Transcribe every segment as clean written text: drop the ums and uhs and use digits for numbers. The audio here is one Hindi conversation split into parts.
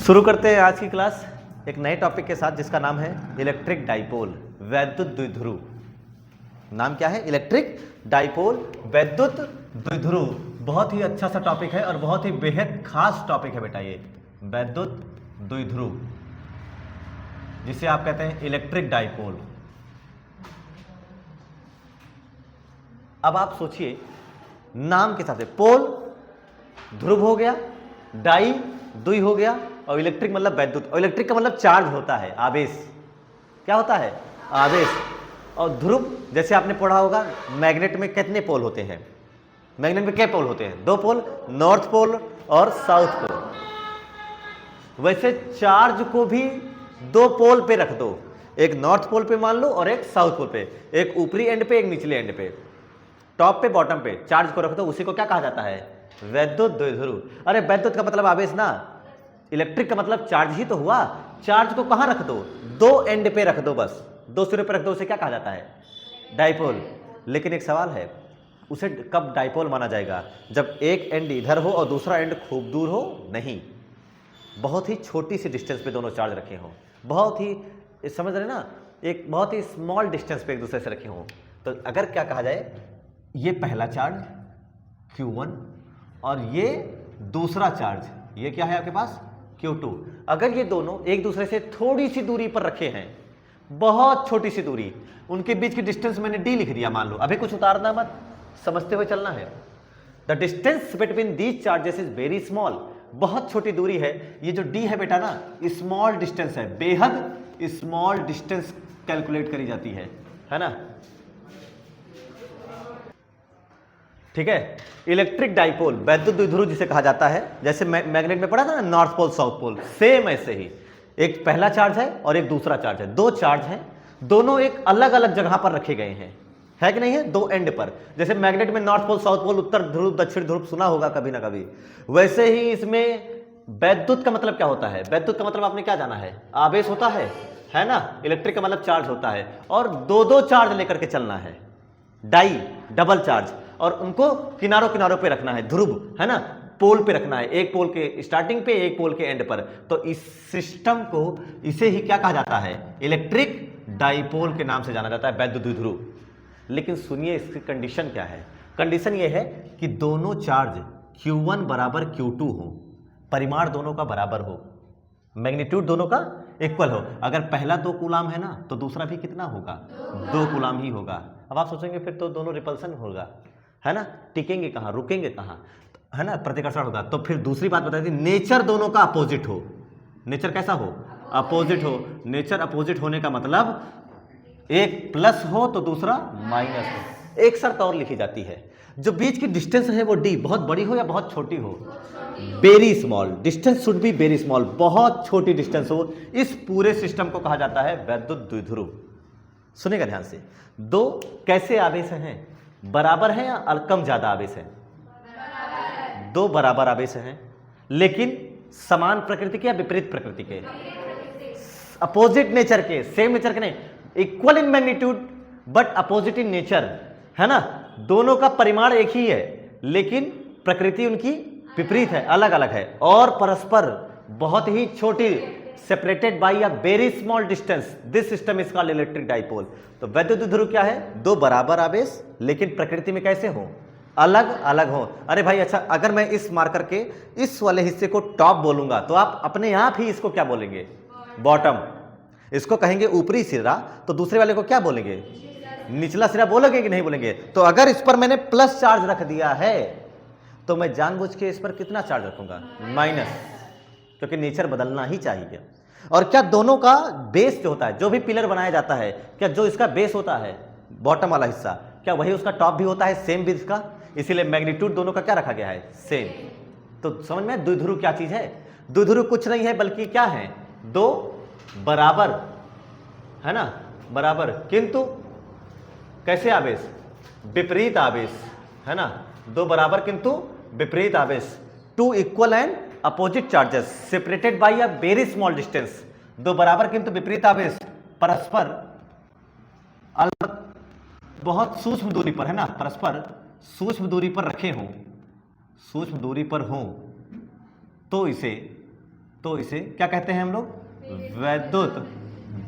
शुरू करते हैं आज की क्लास एक नए टॉपिक के साथ जिसका नाम है इलेक्ट्रिक डाइपोल वैद्युत द्विध्रुव। नाम क्या है? इलेक्ट्रिक डाइपोल वैद्युत द्विध्रुव। बहुत ही अच्छा सा टॉपिक है और बहुत ही बेहद खास टॉपिक है बेटा ये वैद्युत द्विध्रुव, जिसे आप कहते हैं इलेक्ट्रिक डाइपोल। अब आप सोचिए, नाम के हिसाब से पोल ध्रुव हो गया, डाई द्वि हो गया, और इलेक्ट्रिक मतलब वैद्युत। और इलेक्ट्रिक का मतलब चार्ज होता है, आवेश। क्या होता है? आवेश। और ध्रुव जैसे आपने पढ़ा होगा, मैग्नेट में कितने पोल होते हैं? मैग्नेट में क्या पोल होते हैं? दो पोल, नॉर्थ पोल और साउथ पोल। वैसे चार्ज को भी दो पोल पे रख दो, एक नॉर्थ पोल पे मान लो और एक साउथ पोल पे, एक ऊपरी एंड पे एक निचले एंड पे, टॉप पे बॉटम पे चार्ज को रख दो, उसी को क्या कहा जाता है? वैद्युत द्विध्रुव। अरे वैद्युत का मतलब आवेश ना, इलेक्ट्रिक का मतलब चार्ज ही तो हुआ। चार्ज को कहां रख दो? दो एंड पे रख दो, बस दो सिरे पे रख दो, उसे क्या कहा जाता है? डाइपोल। लेकिन एक सवाल है, उसे कब डाइपोल माना जाएगा? जब एक एंड इधर हो और दूसरा एंड खूब दूर हो? नहीं, बहुत ही छोटी सी डिस्टेंस पे दोनों चार्ज रखे हों, बहुत ही, समझ रहे ना, एक बहुत ही स्मॉल डिस्टेंस पे एक दूसरे से रखे हों। तो अगर क्या कहा जाए, ये पहला चार्ज Q1 और ये दूसरा चार्ज, ये क्या है आपके पास? Q2। अगर ये दोनों एक दूसरे से थोड़ी सी दूरी पर रखे हैं, बहुत छोटी सी दूरी, उनके बीच की डिस्टेंस मैंने d लिख दिया, मान लो, अभी कुछ उतारना मत, समझते हुए चलना है। The distance between these charges is very small. बहुत छोटी दूरी है, ये जो d है बेटा ना, स्मॉल डिस्टेंस है, बेहद स्मॉल डिस्टेंस कैलकुलेट करी जाती है ना? ठीक है। इलेक्ट्रिक डाइपोल वैद्युत द्विध्रुव जिसे कहा जाता है, जैसे मैग्नेट में पढ़ा था ना, north pole south pole, same ऐसे ही एक पहला चार्ज है और एक दूसरा चार्ज है, दो चार्ज हैं, दोनों एक अलग अलग जगह पर रखे गए हैं, है कि नहीं है? दो एंड पर। जैसे मैग्नेट में नॉर्थ पोल साउथ पोल, उत्तर ध्रुव दक्षिण ध्रुव सुना होगा कभी ना कभी, वैसे ही इसमें वैद्युत का मतलब क्या होता है? वैद्युत का मतलब आपने क्या जाना है? आवेश होता है ना? इलेक्ट्रिक का मतलब चार्ज होता है, और दो दो चार्ज लेकर के चलना है, डाई डबल चार्ज, और उनको किनारों किनारों पे रखना है, ध्रुव है ना, पोल पे रखना है, एक पोल के स्टार्टिंग पे एक पोल के एंड पर। तो इस सिस्टम को, इसे ही क्या कहा जाता है? इलेक्ट्रिक डाइपोल के नाम से जाना जाता है, वैद्युत द्विध्रुव। लेकिन सुनिए, इसकी कंडीशन क्या है? कंडीशन ये है कि दोनों चार्ज Q1 बराबर Q2 हो, परिमाण दोनों का बराबर हो, मैग्नीट्यूड दोनों का इक्वल हो। अगर पहला 2 कूलाम है ना, तो दूसरा भी कितना होगा? 2 कूलाम ही होगा। अब आप सोचेंगे फिर तो दोनों रिपल्सन होगा, है ना, टिकेंगे कहाँ, रुकेंगे कहाँ, है ना, प्रतिकर्षण होगा। तो फिर दूसरी बात बता दी, नेचर दोनों का अपोजिट हो। नेचर कैसा हो? अपोजिट हो। नेचर अपोजिट होने का मतलब एक प्लस हो तो दूसरा माइनस हो। एक शर्त और लिखी जाती है, जो बीच की डिस्टेंस है वो d बहुत बड़ी हो या बहुत छोटी हो? Very small. Distance should be very small, बहुत छोटी डिस्टेंस हो। इस पूरे सिस्टम को कहा जाता है वैद्युत द्विध्रुव। सुनेगा ध्यान से। दो कैसे आवेश हैं? बराबर है या कम ज्यादा आवेश है? दो बराबर आवेश हैं, लेकिन समान प्रकृति के या विपरीत प्रकृति के? अपोजिट नेचर के, सेम नेचर के नहीं, equal in magnitude but opposite in nature, है ना? दोनों का परिमाण एक ही है, लेकिन प्रकृति उनकी विपरीत है, अलग अलग है, और परस्पर बहुत ही छोटी, separated by a very small distance. This system is called electric dipole. तो वैद्युत द्विध्रुव क्या है? दो बराबर आवेश, लेकिन प्रकृति में कैसे हो? अलग अलग हो। अरे भाई अच्छा, अगर मैं इस मार्कर के इस वाले हिस्से को टॉप बोलूंगा, तो आप अपने आप ही इसको क्या बोलेंगे? बॉटम। इसको कहेंगे ऊपरी सिरा, तो दूसरे वाले को क्या बोलेंगे? निचला सिरा बोलोगे कि नहीं बोलेंगे? तो अगर इस पर मैंने प्लस चार्ज रख दिया है, तो मैं जानबूझ के इस पर कितना चार्ज रखूंगा? माइनस, क्योंकि नेचर बदलना ही चाहिए। और क्या दोनों का बेस जो होता है, जो भी पिलर बनाया जाता है, क्या जो इसका बेस होता है, बॉटम वाला हिस्सा, क्या वही उसका टॉप भी होता है, सेम विड्थ का? इसीलिए मैग्नीट्यूड दोनों का क्या रखा गया है? सेम। तो समझ में, द्विध्रुव क्या चीज है? द्विध्रुव कुछ नहीं है, बल्कि क्या है? दो बराबर, है ना, बराबर, किंतु कैसे आवेश? विपरीत आवेश, है ना? दो बराबर किंतु विपरीत आवेश। Two equal and opposite charges separated by a very small distance. दो बराबर किंतु विपरीत आवेश परस्पर बहुत सूक्ष्म दूरी पर, है ना, परस्पर सूक्ष्म दूरी पर रखे हों, सूक्ष्म दूरी पर हों, तो इसे तो इसे क्या कहते हैं हम लोग? वैद्युत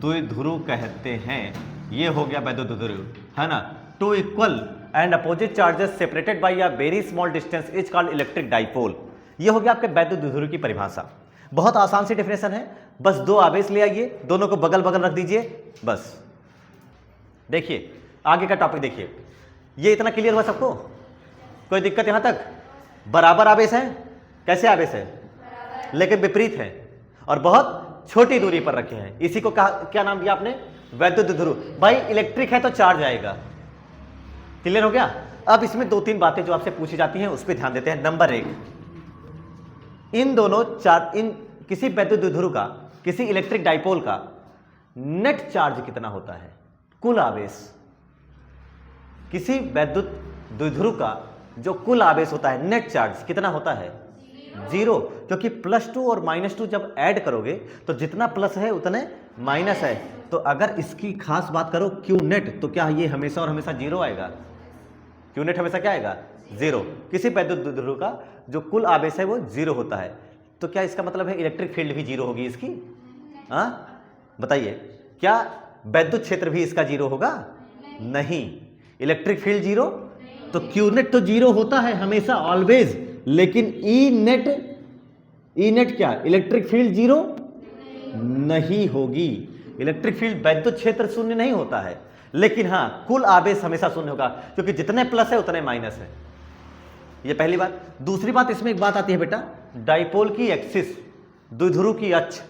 द्विध्रुव कहते हैं। ये हो गया वैद्युत द्विध्रुव, है ना। Two equal and opposite charges separated by a very small distance is called electric dipole. ये हो गया आपके वैद्युत द्विध्रुव की परिभाषा। बहुत आसान सी डेफिनेशन है, बस दो आवेश ले आइए, दोनों को बगल बगल रख दीजिए, बस। देखिए आगे का टॉपिक देखिए, ये इतना क्लियर हुआ सबको? कोई दिक्कत यहां तक? बराबर आवेश है, कैसे आवेश है? लेकिन विपरीत है और बहुत छोटी दूरी पर रखे हैं। इसी को क्या नाम दिया आपने? वैद्युत द्विध्रुव। भाई इलेक्ट्रिक है तो चार्ज आएगा। क्लियर हो गया? अब इसमें दो तीन बातें जो आपसे पूछी जाती हैं उस पर ध्यान देते हैं। नंबर एक, किसी वैद्युत द्विध्रुव का, किसी इलेक्ट्रिक डाइपोल का नेट चार्ज कितना होता है? कुल आवेश। किसी वैद्युत द्विध्रुव का जो कुल आवेश होता है, नेट चार्ज कितना होता है? 0, क्योंकि +2 और -2 जब ऐड करोगे तो जितना प्लस है उतने माइनस है। तो अगर इसकी खास बात करो क्यू नेट, तो क्या ये हमेशा और हमेशा 0 आएगा? क्यू नेट हमेशा क्या आएगा? 0। किसी वैद्युत द्विध्रुव का जो कुल आवेश है वो 0 होता है। तो क्या इसका मतलब है इलेक्ट्रिक फील्ड भी 0 होगी इसकी? हाँ बताइए, क्या वैद्युत क्षेत्र भी इसका 0 होगा? नहीं। इलेक्ट्रिक फील्ड 0, तो क्यू नेट तो 0 होता है हमेशा, ऑलवेज। लेकिन ई नेट क्या? इलेक्ट्रिक फील्ड 0 नहीं होगी। इलेक्ट्रिक फील्ड वैद्युत क्षेत्र 0 नहीं होता है, लेकिन हाँ कुल आवेश हमेशा 0 होगा, क्योंकि जितने प्लस है उतने माइनस है। ये पहली बात। दूसरी बात, इसमें एक बात आती है बेटा, डाइपोल की एक्सिस, द्विध्रुव की अक्ष।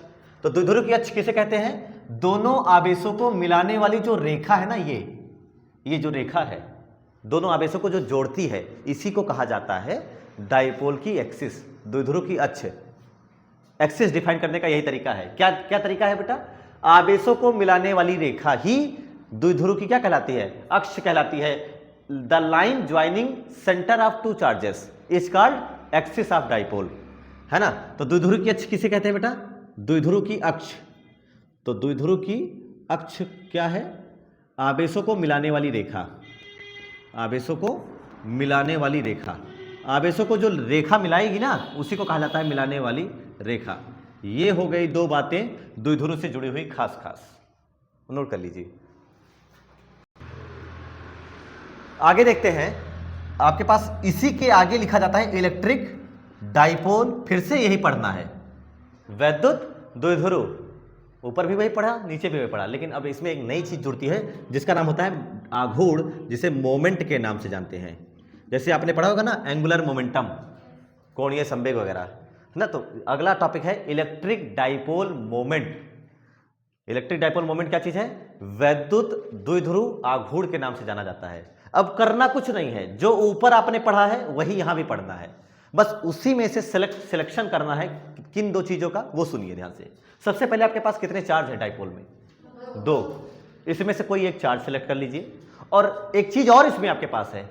तो द्विध्रुव की अक्ष किसे कहते हैं? दोनों आवेशों को मिलाने वाली जो रेखा है ना, ये जो रेखा है दोनों आवेशों को जो जोड़ती है, इसी को कहा जाता है डाइपोल की एक्सिस, द्विध्रुव की अक्ष। एक्सिस डिफाइन करने का यही तरीका है। क्या तरीका है बेटा? आवेशों को मिलाने वाली रेखा ही द्विध्रुव की क्या कहलाती है? अक्ष कहलाती है। The line joining centre of two charges is called axis of dipole, है ना। तो द्विध्रुव की अक्ष किसे कहते हैं बेटा? द्विध्रुव की अक्ष। तो द्विध्रुव की अक्ष क्या है? आवेशों को मिलाने वाली रेखा। आवेशों को मिलाने वाली रेखा, आवेशों को जो रेखा मिलाएगी ना, उसी को कहा जाता है मिलाने वाली रेखा। ये हो गई दो बातें द्विध्रुव से जुड़ी हुई खास नोट कर लीजिए। आगे देखते हैं, आपके पास इसी के आगे लिखा जाता है इलेक्ट्रिक डाइपोल। फिर से यही पढ़ना है, वैद्युत द्विध्रुव। ऊपर भी वही पढ़ा, नीचे भी वही पढ़ा, लेकिन अब इसमें एक नई चीज जुड़ती है जिसका नाम होता है आघूर्ण, जिसे मोमेंट के नाम से जानते हैं। जैसे आपने पढ़ा होगा ना एंगुलर मोमेंटम, कोणीय संवेग वगैरह, है ना। तो अगला टॉपिक है electric dipole moment. Electric dipole moment क्या चीज है? वैद्युत द्विध्रुव आघूर्ण के नाम से जाना जाता है। अब करना कुछ नहीं है, जो ऊपर आपने पढ़ा है वही यहां भी पढ़ना है, बस उसी में से सिलेक्शन करना है। किन दो चीजों का, वो सुनिए ध्यान से। सबसे पहले आपके पास कितने चार्ज है डाइपोल में? 2। इसमें से कोई एक चार्ज सेलेक्ट कर लीजिए। और एक चीज और इसमें आपके पास है,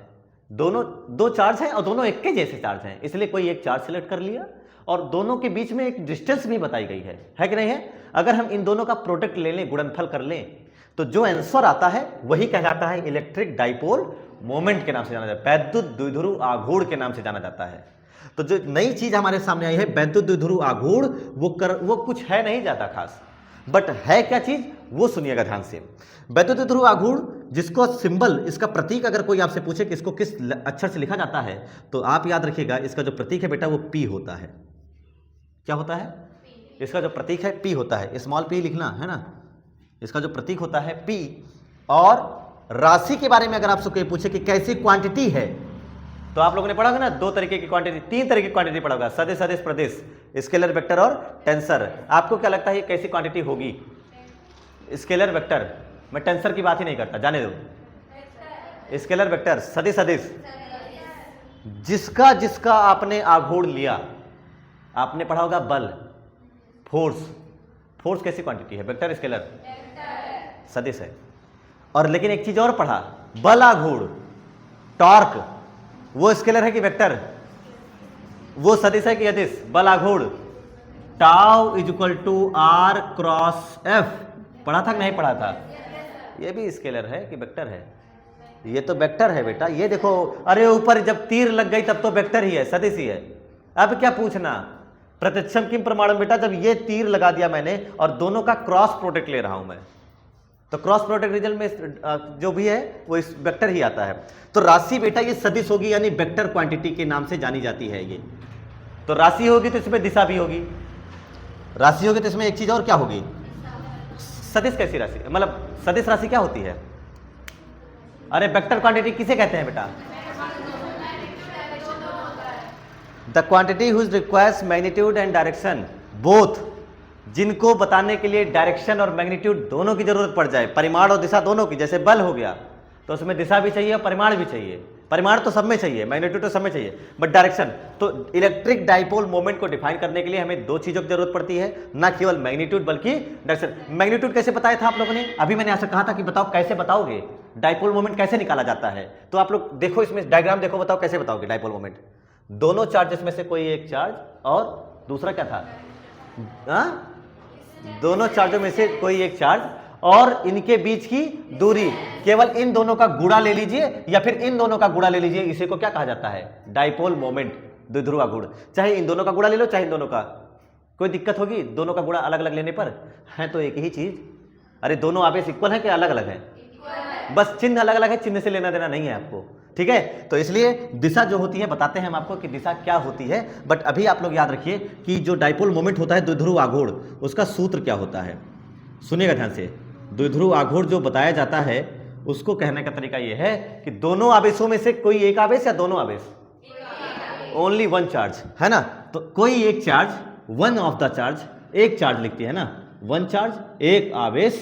दोनों दो चार्ज हैं और दोनों एक के जैसे चार्ज हैं, इसलिए कोई एक चार्ज सेलेक्ट कर लिया। और दोनों के बीच में एक डिस्टेंस भी बताई गई है कि नहीं है? अगर हम इन दोनों का प्रोडक्ट ले लें, गुणनफल कर लें, तो जो आंसर आता है वही कहलाता है इलेक्ट्रिक डाइपोल मोमेंट के नाम से जाना जाता है, वैद्युत द्विध्रुव आघूर्ण के नाम से जाना जाता है। तो जो नई चीज हमारे सामने आई है वैद्युत द्विध्रुव आघूर्ण, वो कुछ है नहीं ज्यादा खास, बट है क्या चीज वो सुनिएगा ध्यान से। वैद्युत द्विध्रुव आघूर्ण, जिसको सिंबल, इसका प्रतीक अगर कोई आपसे पूछे कि इसको किस अक्षर से लिखा जाता है, तो आप याद रखिएगा इसका जो प्रतीक है बेटा वो P होता है। क्या होता है? इसका जो प्रतीक है P होता है, स्मॉल p लिखना है ना। इसका जो प्रतीक होता है P। और राशि के बारे में अगर आपसे कोई पूछे कि कैसी क्वांटिटी है, तो आप लोगों ने पढ़ा होगा ना, 2 तरीके की क्वांटिटी, 3 तरह की क्वांटिटी पढ़ा होगा, सदिश, सदिश, प्रदेश, स्केलर, वेक्टर और टेंसर। आपको क्या लगता है ये कैसी क्वांटिटी होगी? Scalar, vector. मैं टेंसर की बात ही नहीं करता, जाने दो। स्केलर, वेक्टर, सदिश, सदिश। जिसका जिसका आपने आघूर्ण लिया, आपने पढ़ा होगा बल, फोर्स। फोर्स कैसी क्वांटिटी है? वेक्टर, स्केलर, सदिश है। और लेकिन एक चीज और पढ़ा, बल आघूर्ण, टॉर्क, वो स्केलर है कि वेक्टर? वो सदिश है कि अदिश? बल आघूर्ण tau is equal to R cross F. पढ़ा था कि नहीं पढ़ा था? ये भी स्केलर है कि वेक्टर है? ये तो वेक्टर है बेटा। ये देखो, अरे ऊपर जब तीर लग गई तब तो वेक्टर ही है, सदिश ही है। अब क्या पूछना, प्रत्यक्षम किम प्रमाणम बेटा, जब ये तीर लगा दिया मैंने और दोनों का क्रॉस प्रोडक्ट ले रहा हूं मैं, तो क्रॉस प्रोडक्ट रिजल्ट में जो भी है वो इस वेक्टर ही आता है। तो राशि बेटा ये सदिश होगी, यानी वेक्टर क्वांटिटी के नाम से जानी जाती है ये। तो राशि होगी तो इसमें दिशा भी होगी, राशि होगी तो इसमें एक चीज और क्या होगी, सदिश। कैसी राशि, मतलब सदिश राशि क्या होती है? अरे वेक्टर क्वांटिटी किसे कहते हैं बेटा? The quantity whose requires magnitude and direction both, जिनको बताने के लिए डायरेक्शन और मैग्नीट्यूड दोनों की जरूरत पड़ जाए, परिमाण और दिशा दोनों की। जैसे बल हो गया तो उसमें दिशा भी चाहिए और परिमाण भी चाहिए। परिमाण तो सब में चाहिए, मैग्नीट्यूड तो सब में चाहिए, बट डायरेक्शन। तो इलेक्ट्रिक डाइपोल मोमेंट को डिफाइन करने के लिए हमें दो चीजों की जरूरत पड़ती है, ना केवल मैग्नीट्यूड बल्कि डायरेक्शन। मैग्नीट्यूड कैसे बताया था आप लोगों ने? अभी मैंने ऐसा कहा था कि बताओ कैसे बताओगे डाइपोल मोमेंट कैसे निकाला जाता है। तो आप लोग देखो, इसमें डायग्राम देखो, बताओ कैसे बताओगे डाइपोल मोमेंट। दोनों चार्जेस में से कोई एक चार्ज और दूसरा क्या था, दोनों चार्जों में से कोई एक चार्ज और इनके बीच की दूरी, केवल इन दोनों का गुणा ले लीजिए या फिर इन दोनों का गुणा ले लीजिए, इसी को क्या कहा जाता है? डाइपोल मोमेंट, द्विध्रुव गुण। चाहे इन दोनों का गुणा ले लो चाहे इन दोनों का, कोई दिक्कत होगी दोनों का गुणा अलग अलग लेने पर? है तो एक ही चीज। अरे दोनों आवेश इक्वल है कि अलग अलग है? बस चिन्ह अलग अलग है, चिन्ह से लेना देना नहीं है आपको, ठीक है। तो इसलिए दिशा जो होती है, बताते हैं हम आपको कि दिशा क्या होती है, बट अभी आप लोग याद रखिए कि जो डाइपोल मोमेंट होता है द्विध्रुव आघूर्ण, उसका सूत्र क्या होता है, सुनिएगा ध्यान से। द्विध्रुव आघूर्ण जो बताया जाता है उसको कहने का तरीका यह है कि दोनों आवेशों में से कोई एक आवेश या दोनों आवेश, ओनली वन चार्ज, है ना। तो कोई एक charge, one of the charge, एक चार्ज लिखती है ना, वन चार्ज, एक आवेश,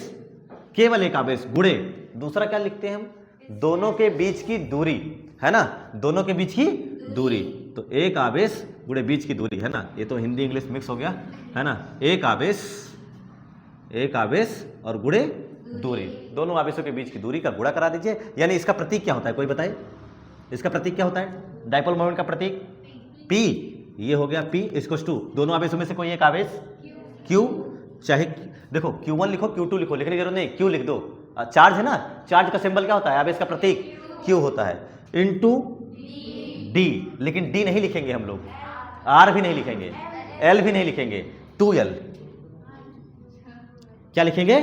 केवल एक आवेश, गुणे दूसरा क्या लिखते हैं हम, दोनों के बीच की दूरी, है ना, दोनों के बीच की दूरी। तो एक आवेश गुणे बीच की दूरी, है ना, ये तो हिंदी इंग्लिश मिक्स हो गया, है ना। एक आवेश और गुणे दूरी, दोनों आवेशों के बीच की दूरी का गुणा करा दीजिए। यानी इसका प्रतीक क्या होता है, कोई बताए? इसका प्रतीक क्या होता है डाइपोल मोमेंट का प्रतीक? P। ये हो गया P इक्वल्स टू दोनों आवेशों में से कोई एक आवेश Q, चाहे देखो Q1 लिखो Q2 लिखो, लिखने की जरूरत नहीं, Q लिख दो। चार्ज है ना, चार्ज का सिंबल क्या होता है, आवेश का प्रतीक Q होता है, इनटू D। लेकिन D नहीं लिखेंगे हम लोग, R भी नहीं लिखेंगे, L भी नहीं लिखेंगे, 2L। क्या लिखेंगे?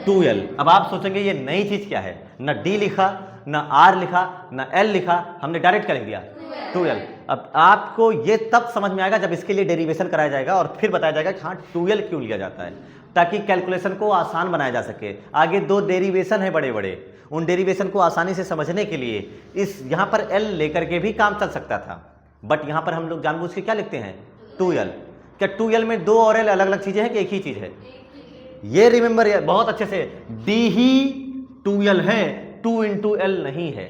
2L। अब आप सोचेंगे ये नई चीज क्या है, ना D लिखा ना R लिखा ना L लिखा, हमने डायरेक्ट क्या लिख दिया, 2L। अब आपको ये तब समझ में आएगा जब इसके लिए डेरिवेशन कराया जाएगा और फिर बताया जाएगा कि हाँ 2L क्यों लिया जाता है, ताकि कैलकुलेशन को आसान बनाया जा सके। आगे दो डेरिवेशन है बड़े बड़े, उन डेरिवेशन को आसानी से समझने के लिए इस यहाँ पर L लेकर के भी काम चल सकता था, बट यहाँ पर हम लोग जानबूझ के क्या लिखते हैं, 2L। क्या 2L में 2 और L अलग अलग चीजें हैं कि एक ही चीज है? ये रिमेंबर बहुत अच्छे से, D ही 2L है, 2 इंटू L नहीं है।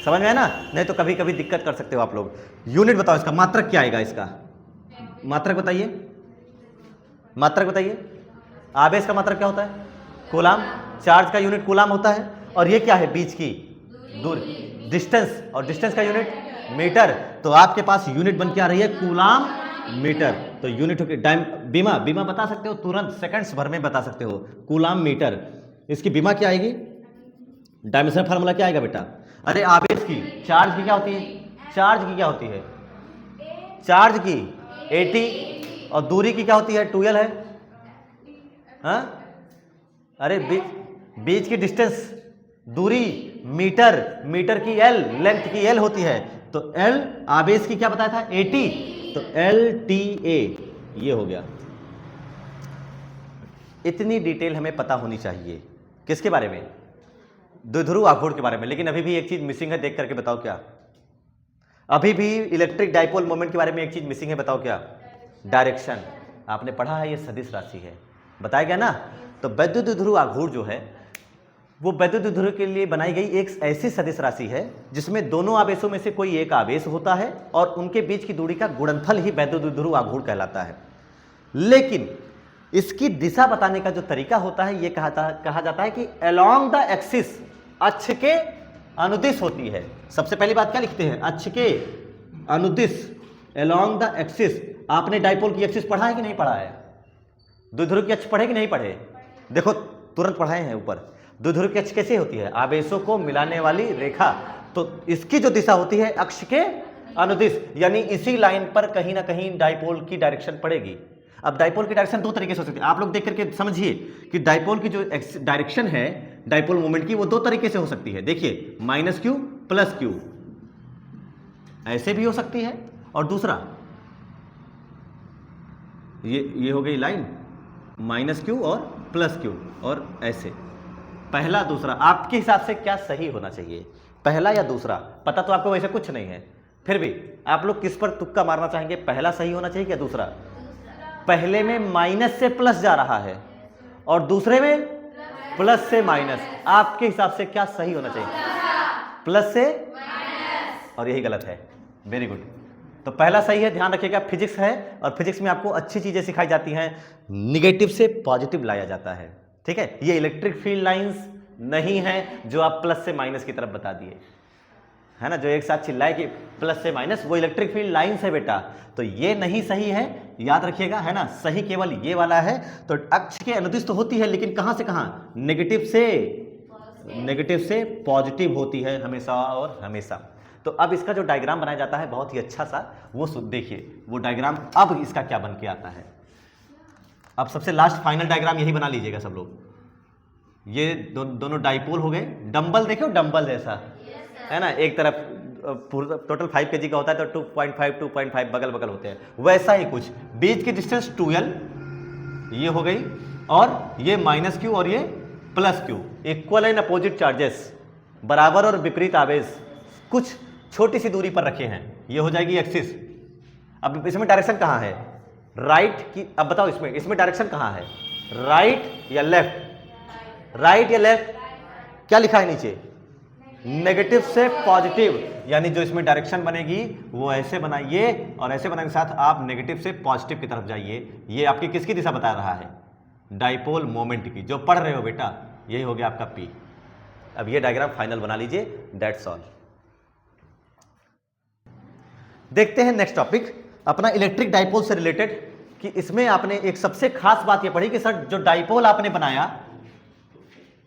समझ में है ना? नहीं तो कभी कभी दिक्कत कर सकते हो आप लोग। यूनिट बताओ इसका, मात्रक क्या आएगा इसका, मात्रक बताइए, मात्रक बताइए। आवेश का मात्रक क्या होता है, कूलाम। चार्ज का यूनिट कूलाम होता है, और ये क्या है, बीच की दूरी, डिस्टेंस, और डिस्टेंस का यूनिट मीटर। तो आपके पास यूनिट बन के आ रही है कूलाम मीटर। तो यूनिट बीमा, बीमा बता सकते हो तुरंत, सेकंड्स भर में बता सकते हो, कूलाम मीटर। इसकी बीमा क्या आएगी, डायमेंशनल फार्मूला क्या आएगा बेटा? अरे आवेश की, चार्ज की क्या होती है, चार्ज की क्या होती है, चार्ज की 80, और दूरी की क्या होती है, 2L है। हाँ, अरे बीच की डिस्टेंस, दूरी, मीटर, मीटर की L, लेंथ की L होती है। तो L आवेश की क्या बताया था, 80, तो LTA ये हो गया। इतनी डिटेल हमें पता होनी चाहिए किसके बारे में, द्विध्रुव आघूर्ण के बारे में। लेकिन अभी भी एक चीज मिसिंग है, देख करके बताओ क्या, अभी भी इलेक्ट्रिक डाइपोल मोमेंट के बारे में एक चीज मिसिंग है, बताओ क्या, डायरेक्शन। आपने पढ़ा है ये सदिश राशि है, बताया गया ना। तो वैद्युत द्विध्रुव आघूर्ण जो है वो वैद्युत द्विध्रुव के लिए बनाई गई एक ऐसी सदिश राशि है जिसमें दोनों आवेशों में से कोई एक आवेश होता है और उनके बीच की दूरी का गुणनफल ही वैद्युत द्विध्रुव आघूर्ण कहलाता है। लेकिन इसकी दिशा बताने का जो तरीका होता है ये कहा जाता है कि अलोंग द एक्सिस, अक्ष के अनुदिश होती है। सबसे पहली बात क्या लिखते हैं, अक्ष के अनुदिश, अलोंग द एक्सिस। आपने डाइपोल की एक्सिस पढ़ा है कि नहीं पढ़ा है, द्विध्रुव की अक्ष पढ़े कि नहीं पढ़े? देखो तुरंत पढ़ाए हैं ऊपर। द्विध्रुव की अक्ष कैसे होती है, आवेशों को मिलाने वाली रेखा। तो इसकी जो दिशा होती है अक्ष के अनुदिश, यानी इसी लाइन पर कहीं ना कहीं डाइपोल की डायरेक्शन पड़ेगी। अब डाइपोल की डायरेक्शन दो तरीके से हो सकती है, आप लोग देख करके समझिए कि डाइपोल की जो डायरेक्शन है डाइपोल मोमेंट की, वो दो तरीके से हो सकती है। देखिए -q + q, ऐसे भी हो सकती है, और दूसरा ये हो गई लाइन -q और +q, और ऐसे। पहला दूसरा आपके हिसाब से क्या सही होना चाहिए, पहला या दूसरा? पता तो आपको वैसे कुछ नहीं है, फिर भी आप लोग किस पर तुक्का मारना चाहेंगे? पहला सही होना चाहिए या दूसरा? पहले में माइनस से प्लस जा रहा है और दूसरे में प्लस से माइनस, आपके हिसाब से क्या सही होना चाहिए? प्लस से माइनस, और यही गलत है। Very good. तो पहला सही है, ध्यान रखिएगा, फिजिक्स है और फिजिक्स में आपको अच्छी चीजें सिखाई जाती हैं, निगेटिव से पॉजिटिव लाया जाता है, ठीक है। ये इलेक्ट्रिक फील्ड लाइंस नहीं है जो आप प्लस से माइनस की तरफ बता दिए, है ना, जो एक साथ चिल्लाए कि प्लस से माइनस, वो इलेक्ट्रिक फील्ड लाइंस है बेटा। तो ये नहीं सही है, याद रखिएगा, है ना, सही केवल ये वाला है। तो अक्ष के अनुदिश तो होती है, लेकिन कहां से कहां? नेगेटिव से पॉजिटिव होती है हमेशा और हमेशा। तो अब इसका जो डायग्राम बनाया जाता है बहुत ही अच्छा सा, वो देखिए वो डायग्राम अब इसका क्या बन के आता है। अब सबसे लास्ट फाइनल डायग्राम यही बना लीजिएगा सब लोग। ये दोनों डाइपोल हो गए, डंबल देखो, डंबल जैसा, है ना, एक तरफ टोटल 5 kg का होता है तो 2.5 बगल बगल होते हैं, वैसा ही कुछ। बीच की डिस्टेंस 2l ये हो गई, और ये -q और ये +q, equal and opposite charges, बराबर और विपरीत आवेश कुछ छोटी सी दूरी पर रखे हैं, ये हो जाएगी एक्सिस। अब इसमें डायरेक्शन कहाँ है? राइट की। अब बताओ इसमें डायरेक्शन कहाँ है, राइट या लेफ्ट? राइट या लेफ्ट? क्या लिखा है नीचे? नेगेटिव से पॉजिटिव, यानी जो इसमें डायरेक्शन बनेगी वो ऐसे बनाइए, और ऐसे बनाने के साथ आप नेगेटिव से पॉजिटिव की तरफ जाइए। ये आपकी किसकी दिशा बता रहा है? डाइपोल मोमेंट की, जो पढ़ रहे हो बेटा, यही हो गया आपका P। अब ये डायग्राम फाइनल बना लीजिए, दैट्स ऑल। देखते हैं नेक्स्ट टॉपिक अपना इलेक्ट्रिक डाइपोल से रिलेटेड, कि इसमें आपने एक सबसे खास बात ये पढ़ी कि सर जो डाइपोल आपने बनाया,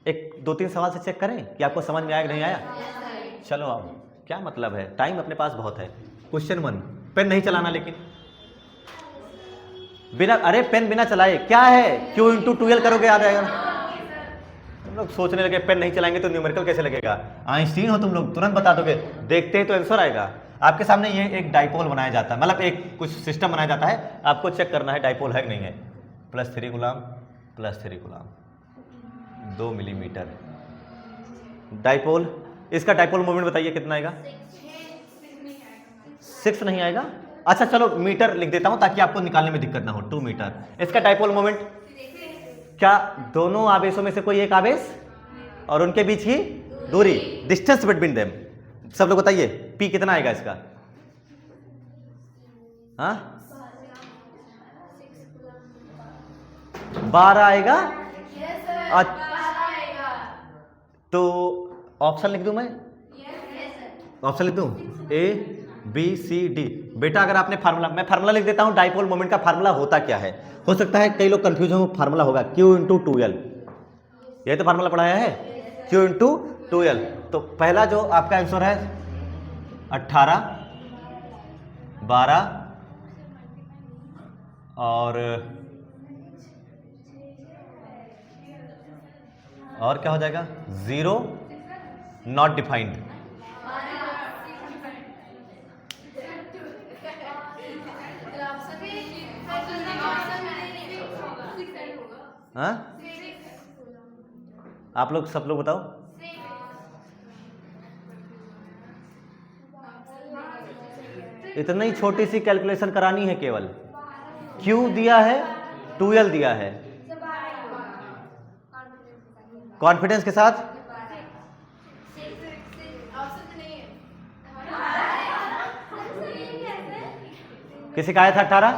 एक 2-3 सवाल से चेक करें कि आपको समझ में आया कि नहीं आया। चलो आओ, क्या मतलब है, टाइम अपने पास बहुत है। क्वेश्चन 1, पेन नहीं चलाना, लेकिन बिना, अरे पेन बिना चलाए क्या है, Q × 2l करोगे, याद आएगा। तुम लोग सोचने लगे पेन नहीं चलाएंगे तो न्यूमेरिकल कैसे लगेगा, आइंस्टीन हो तुम लोग, तुरंत बता दोगे, देखते हैं तो आंसर आएगा। आपके सामने ये एक डाइपोल बनाया जाता है, मतलब एक कुछ सिस्टम बनाया जाता है, आपको चेक करना है डाइपोल है कि नहीं है। +3 कूलम, +3 कूलम, 2 मिलीमीटर डाइपोल। इसका डाइपोल मोमेंट बताइए कितना आएगा? 6 नहीं आएगा। अच्छा चलो मीटर लिख देता हूं ताकि आपको निकालने में दिक्कत ना हो, 2 मीटर। इसका डाइपोल मोमेंट क्या? दोनों आवेशों में से कोई एक आवेश और उनके बीच की दूरी, डिस्टेंस बिटवीन देम। सब लोग बताइए P कितना आएगा इसका? हाँ 12 आएगा। तो ऑप्शन लिख दूं मैं? ऑप्शन लिख दूं ABCD। बेटा अगर आपने फार्मूला, मैं फार्मूला लिख देता हूं, डाइपोल मोमेंट का फार्मूला होता क्या है। हो सकता है कई लोग कंफ्यूज हो, फार्मूला होगा Q × 2l, यही तो फार्मूला पढ़ाया है, Q × 2l। तो पहला जो आपका आंसर है 18, 12 और क्या हो जाएगा? 0 नॉट डिफाइंड। हाँ आप लोग सब लोग बताओ। इतनी छोटी सी कैलकुलेशन करानी है केवल। Q दिया है, 2l दिया है, कॉन्फिडेंस के साथ। किसी का आया था 18?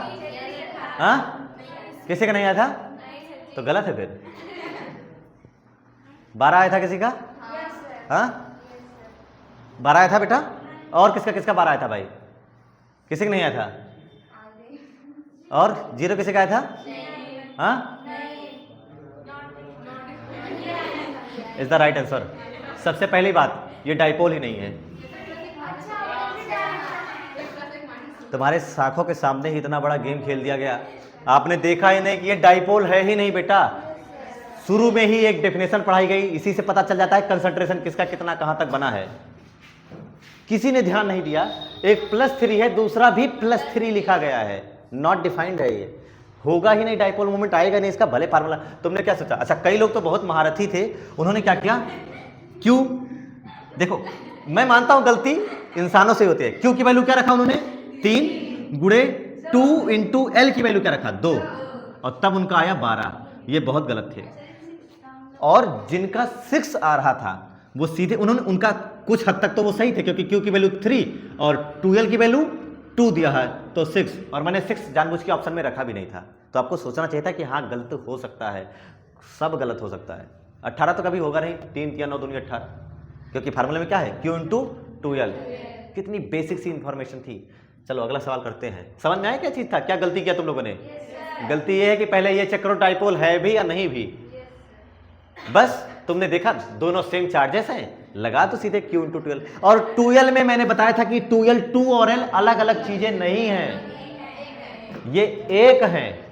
हाँ किसी का नहीं आया था तो गलत है फिर। 12 आया था किसी का? हाँ 12 आया था बेटा। और किसका किसका 12 आया था भाई? किसी का नहीं आया था? और 0 किसी का आया था? हाँ इज द राइट आंसर। सबसे पहली बात, ये डाइपोल ही नहीं है। तुम्हारे शाखों के सामने ही इतना बड़ा गेम खेल दिया गया, आपने देखा ही नहीं कि ये डाइपोल है ही नहीं बेटा। शुरू में ही एक डेफिनेशन पढ़ाई गई, इसी से पता चल जाता है कंसंट्रेशन किसका कितना कहां तक बना है। किसी ने ध्यान नहीं दिया, एक +3 है, दूसरा भी +3 लिखा गया है, नॉट डिफाइंड है, ये होगा ही नहीं, डाइपोल मोमेंट आएगा नहीं इसका, भले फार्मूला। तुमने क्या सोचा? अच्छा, कई लोग तो बहुत महारथी थे, उन्होंने क्या किया, क्यू, देखो मैं मानता हूं गलती इंसानों से होती है। क्यू की वैल्यू क्या रखा उन्होंने, 3 गुणे 2 इंटू एल की वैल्यू क्या रखा, 2, और तब उनका आया 12। ये बहुत गलत थे। और जिनका 6 आ रहा था वो सीधे उन्होंने, उनका कुछ हद तक तो वो सही थे, क्योंकि क्यू की वैल्यू 3 और 2l की वैल्यू 2 दिया है तो 6, और मैंने 6 जानबूझ के ऑप्शन में रखा भी नहीं था। तो आपको सोचना चाहिए था कि हाँ गलत हो सकता है, सब गलत हो सकता है। 18 तो कभी होगा नहीं, 3 या 9 दूनी 18, क्योंकि फार्मूले में क्या है, Q इंटू 2l। कितनी बेसिक सी इंफॉर्मेशन थी। चलो अगला सवाल करते हैं। समझ में आया क्या चीज था, क्या गलती किया तुम लोगों ने? गलती ये है कि पहले ये चेक करो डाइपोल है भी या नहीं भी। बस तुमने देखा दोनों सेम चार्जेस हैं, लगा तो सीधे Q इंटू 2l। और 2l में मैंने बताया था कि 2l 2 और l अलग अलग चीजें नहीं हैं, ये एक हैं।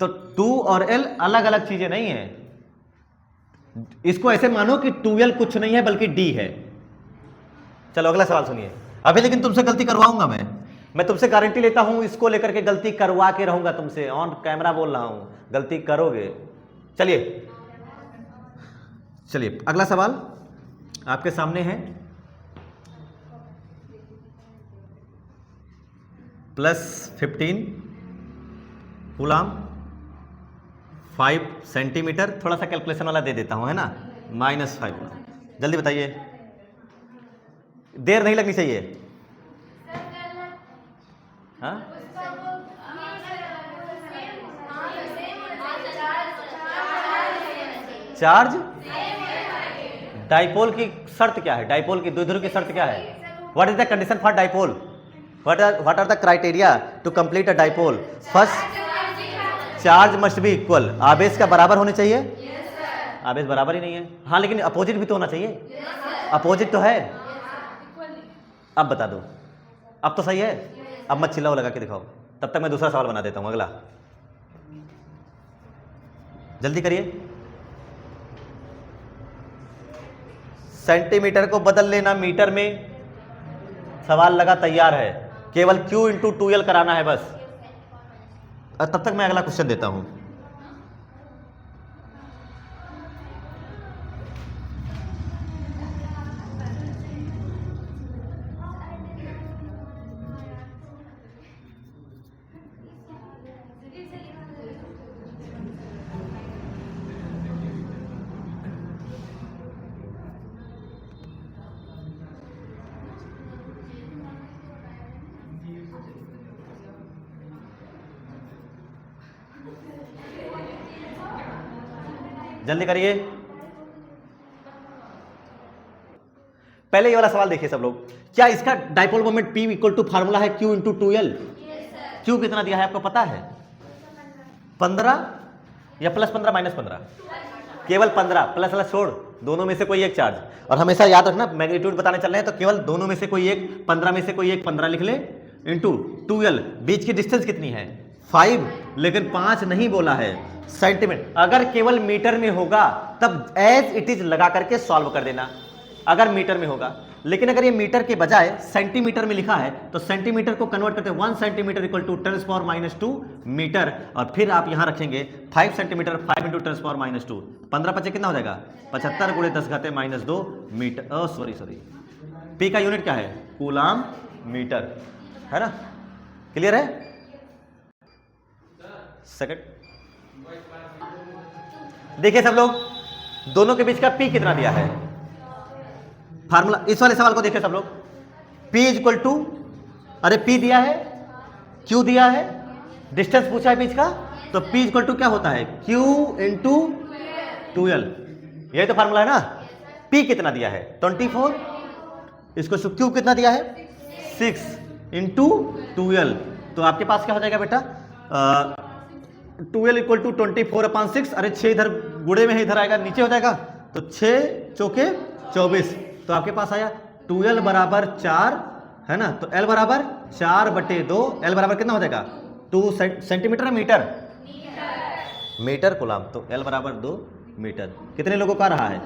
तो 2 और l अलग अलग चीजें नहीं हैं। इसको ऐसे मानो कि 2l कुछ नहीं है बल्कि d है। चलो अगला सवाल सुनिए। अभी लेकिन तुमसे गलती करवाऊंगा मैं तुमसे गारंटी लेता हूं, इसको लेकर के गलती करवा के रहूंगा तुमसे, ऑन कैमरा बोल रहा हूं, गलती करोगे। चलिए अगला सवाल आपके सामने है। +15 कूलाम 5 सेंटीमीटर, थोड़ा सा कैलकुलेशन वाला दे देता हूं, है ना, -5। जल्दी बताइए, देर नहीं लगनी चाहिए। हाँ, चार्ज, डाइपोल की शर्त क्या है, डाइपोल की द्विध्रुव की शर्त क्या है? What is the condition for dipole? What are the criteria to complete a dipole? First, charge must be equal, आवेश का बराबर होने चाहिए। आवेश बराबर ही नहीं है। हाँ लेकिन अपोजिट भी तो होना चाहिए, अपोजिट तो है। अब बता दो, अब तो सही है। अब मत चिल्लाओ, लगा के दिखाओ, तब तक मैं दूसरा सवाल बना देता हूं। अगला जल्दी करिए, सेंटीमीटर को बदल लेना मीटर में। सवाल लगा तैयार है, केवल Q इंटू 2l कराना है बस। तब तक मैं अगला क्वेश्चन देता हूं। जल्दी करिए। पहले ये वाला सवाल देखिए सब लोग, क्या इसका dipole moment P equal to formula है Q इंटू 2l? Q कितना दिया है आपको पता है? 15 या +15 -15? केवल 15, प्लस छोड़, दोनों में से कोई एक चार्ज। और हमेशा याद रखना, मैग्नीट्यूड बताने चल रहे हैं तो केवल दोनों में से कोई एक, 15 में से कोई एक 15 लिख ले, इंटू 2l। बीच की डिस्टेंस कितनी है? 5, लेकिन 5 नहीं बोला है, सेंटीमीटर। अगर केवल मीटर में होगा तब एज इट इज लगा करके सॉल्व कर देना, अगर मीटर में होगा। लेकिन अगर ये मीटर के बजाय सेंटीमीटर में लिखा है तो सेंटीमीटर को कन्वर्ट करते हैं 1 सेंटीमीटर इक्वल टू 10⁻² मीटर, और फिर आप यहां रखेंगे 5 सेंटीमीटर, 5 इंटू 10⁻²। 15 × 5 कितना हो जाएगा? 75 × 10⁻² मीटर। सॉरी, पी का यूनिट क्या है? कूलाम मीटर, है ना? क्लियर है? सेकंड देखिए सब लोग, दोनों के बीच का P कितना दिया है? फार्मूला, इस वाले सवाल को देखिए सब लोग, P इक्वल टू, अरे P दिया है, Q दिया है, डिस्टेंस पूछा है बीच का, तो P इक्वल टू क्या होता है? Q into 2l। यही तो फार्मूला है ना। P कितना दिया है? 24, इसको Q कितना दिया है? 6 इंटू 2l। तो आपके पास क्या हो जाएगा बेटा? 2l equal to 24/6। अरे 6 इधर गुड़े में है, इधर आएगा, नीचे हो जाएगा, तो 6 × 4 = 24। तो आपके पास आया 2l बराबर 4 है ना, तो L बराबर 4/2, L बराबर कितना हो जाएगा 2 सेंटीमीटर मीटर मीटर कूलाम, तो L बराबर 2 मीटर। कितने लोगों का रहा है,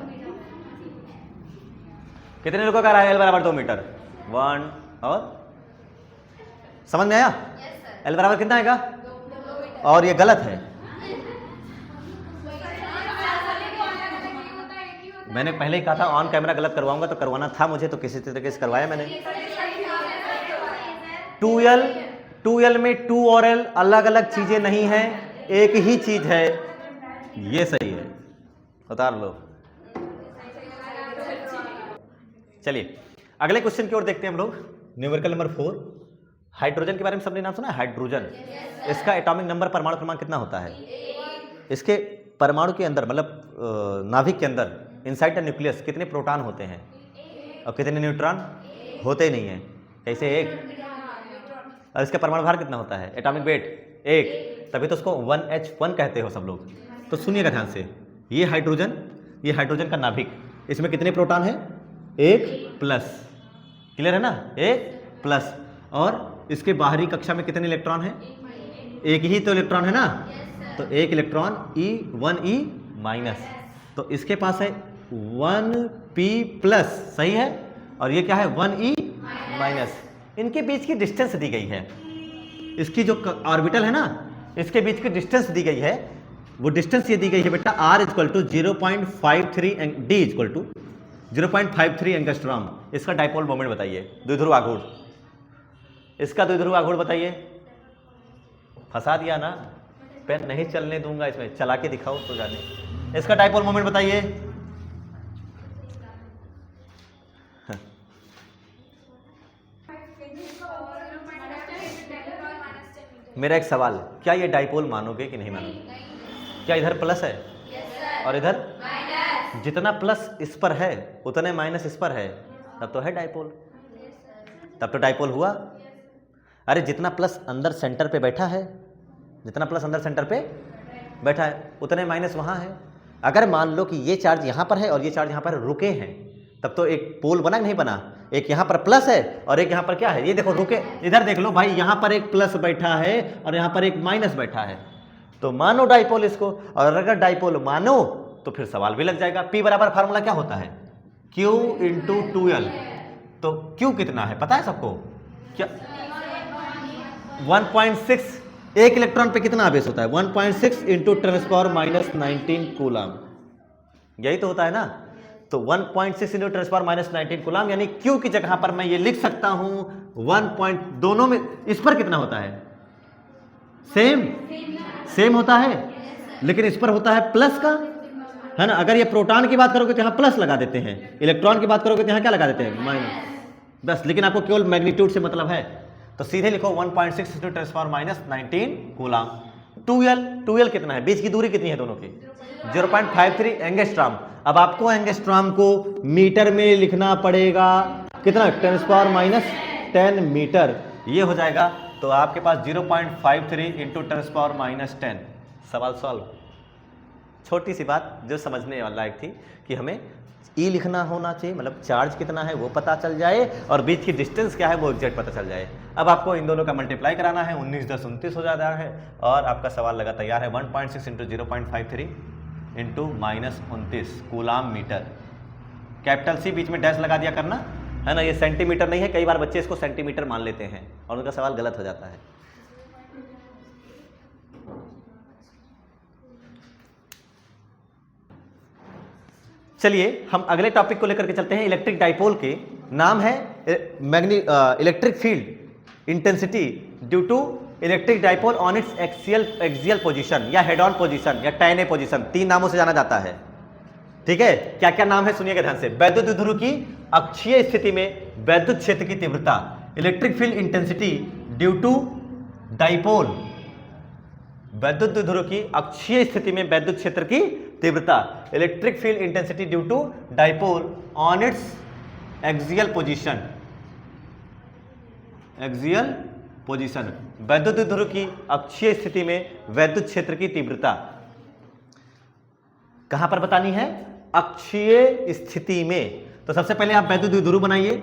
कितने लोगों का रहा है L बराबर 2 मीटर? 1 और समझ में आया? L बराबर कितना आएगा? और ये गलत है, मैंने पहले ही कहा था ऑन कैमरा गलत करवाऊंगा, तो करवाना था मुझे, तो किसी तरीके से करवाया मैंने। 2L में 2 और L अलग अलग चीजें नहीं है, एक ही चीज है, ये सही है, उतार लो। चलिए अगले क्वेश्चन की ओर देखते हैं हम लोग। न्यूमेरिकल नंबर 4, हाइड्रोजन के बारे में सबने नाम सुना है, हाइड्रोजन। इसका एटॉमिक नंबर, परमाणु क्रमांक कितना होता है? इसके परमाणु के अंदर, मतलब नाभिक के अंदर, इनसाइड द न्यूक्लियस कितने प्रोटॉन होते हैं और कितने न्यूट्रॉन होते ही नहीं है? कैसे? 1। और इसका परमाणु भार कितना होता है, एटॉमिक वेट? 1, तभी तो उसको 1H1 कहते हो सब लोग। तो सुनिएगा ध्यान से, ये हाइड्रोजन का नाभिक, इसमें कितने प्रोटॉन है? 1+, क्लियर है ना, 1+। और इसके बाहरी कक्षा में कितने इलेक्ट्रॉन है? एक ही तो इलेक्ट्रॉन है ना, तो 1 इलेक्ट्रॉन E1E-, तो इसके पास है 1P+, सही है, और ये क्या है 1E-। इनके बीच की डिस्टेंस दी गई है, इसकी जो ऑर्बिटल है ना, इसके बीच की डिस्टेंस दी गई है, वो डिस्टेंस ये दी गई है बेटा, R = 0.53, D = 0.53 एंगस्ट्रॉम। इसका डाइपोल मोमेंट बताइए, द्विध्रुव आघूर्ण, इसका द्विध्रुव आघूर्ण बताइए। फंसा दिया ना, पेन नहीं चलने दूंगा, इसमें चला के दिखाओ तो जाने। इसका डाइपोल मोमेंट बताइए। मेरा एक सवाल, क्या ये डाइपोल मानोगे कि नहीं मानोगे? क्या इधर प्लस है और इधर माइनस? जितना प्लस इस पर है उतने माइनस इस पर है, तब तो है डाइपोल, तब तो डाइपोल हुआ। अरे जितना प्लस अंदर सेंटर पे बैठा है, जितना प्लस अंदर सेंटर पे बैठा है उतने माइनस वहाँ है। अगर मान लो कि ये चार्ज यहाँ पर है और ये चार्ज यहाँ पर रुके हैं, तब तो एक पोल बना कि नहीं बना? एक यहाँ पर प्लस है और एक यहाँ पर क्या है, ये देखो रुके। इधर देख लो भाई, यहाँ पर एक प्लस बैठा है और यहाँ पर एक माइनस बैठा है, तो मानो डाइपोल इसको। और अगर डाइपोल मानो तो फिर सवाल भी लग जाएगा। P बराबर फार्मूला क्या होता है? Q × 2L। तो Q कितना है पता है सबको? क्या 1.6, एक इलेक्ट्रॉन पे कितना आवेश होता है? 1.6 × 10⁻⁻19 कूलाम, यही तो होता है ना। तो 1.6 × 10⁻⁻19 कूलाम, यानी Q की जगह पर मैं ये लिख सकता हूं 1. दोनों में इस पर कितना होता है? सेम होता है, लेकिन इस पर होता है प्लस का, है ना। अगर ये प्रोटॉन की बात करोगे तो यहाँ प्लस लगा देते हैं, इलेक्ट्रॉन की बात करोगे तो यहाँ क्या लगा देते हैं? माइनस। बस, लेकिन आपको केवल मैग्नीट्यूड से मतलब है, तो सीधे लिखो 1.6 × 10⁻⁻19 कूलाम। 2L कितना है? बीच की दूरी कितनी है दोनों की? 0.53 एंगस्ट्रॉम। अब आपको एंगस्ट्रॉम को मीटर में लिखना पड़ेगा, कितना? 10⁻10 मीटर, ये हो जाएगा। तो आपके पास 0.53 × 10⁻10। सवाल सॉल्व। छोटी सी बात जो समझने वाला लायक थी कि हमें E लिखना होना चाहिए, मतलब चार्ज कितना है वो पता चल जाए और बीच की डिस्टेंस क्या है वो एग्जैक्ट पता चल जाए। अब आपको इन दोनों का मल्टीप्लाई कराना है, 19 × 10 29 हो जाता है और आपका सवाल लगा तैयार है। 1.6 × 0.53 × -29 कूलाम मीटर। कैपिटल C बीच में डैश लगा दिया करना, है ना। ये सेंटीमीटर नहीं है, कई बार बच्चे इसको सेंटीमीटर मान लेते हैं और उनका सवाल गलत हो जाता है। चलिए हम अगले टॉपिक को लेकर के चलते हैं। इलेक्ट्रिक डाइपोल के नाम है electric field intensity due to electric dipole on its axial position या हेड ऑन पोजीशन या tan A पोजीशन, 3 नामों से जाना जाता है। ठीक है, क्या क्या नाम है सुनिएगा ध्यान से। वैद्युत द्विध्रुव की अक्षीय स्थिति में वैद्युत क्षेत्र की तीव्रता, electric field intensity due to dipole, वैद्युत द्विध्रुव की अक्षीय स्थिति में वैद्युत क्षेत्र की तीव्रता, electric field intensity due to dipole on its axial position, axial position, वैद्युत द्विध्रुव की अक्षीय स्थिति में वैद्युत क्षेत्र की तीव्रता कहां पर बतानी है? अक्षीय स्थिति में। तो सबसे पहले आप वैद्युत द्विध्रुव बनाइए,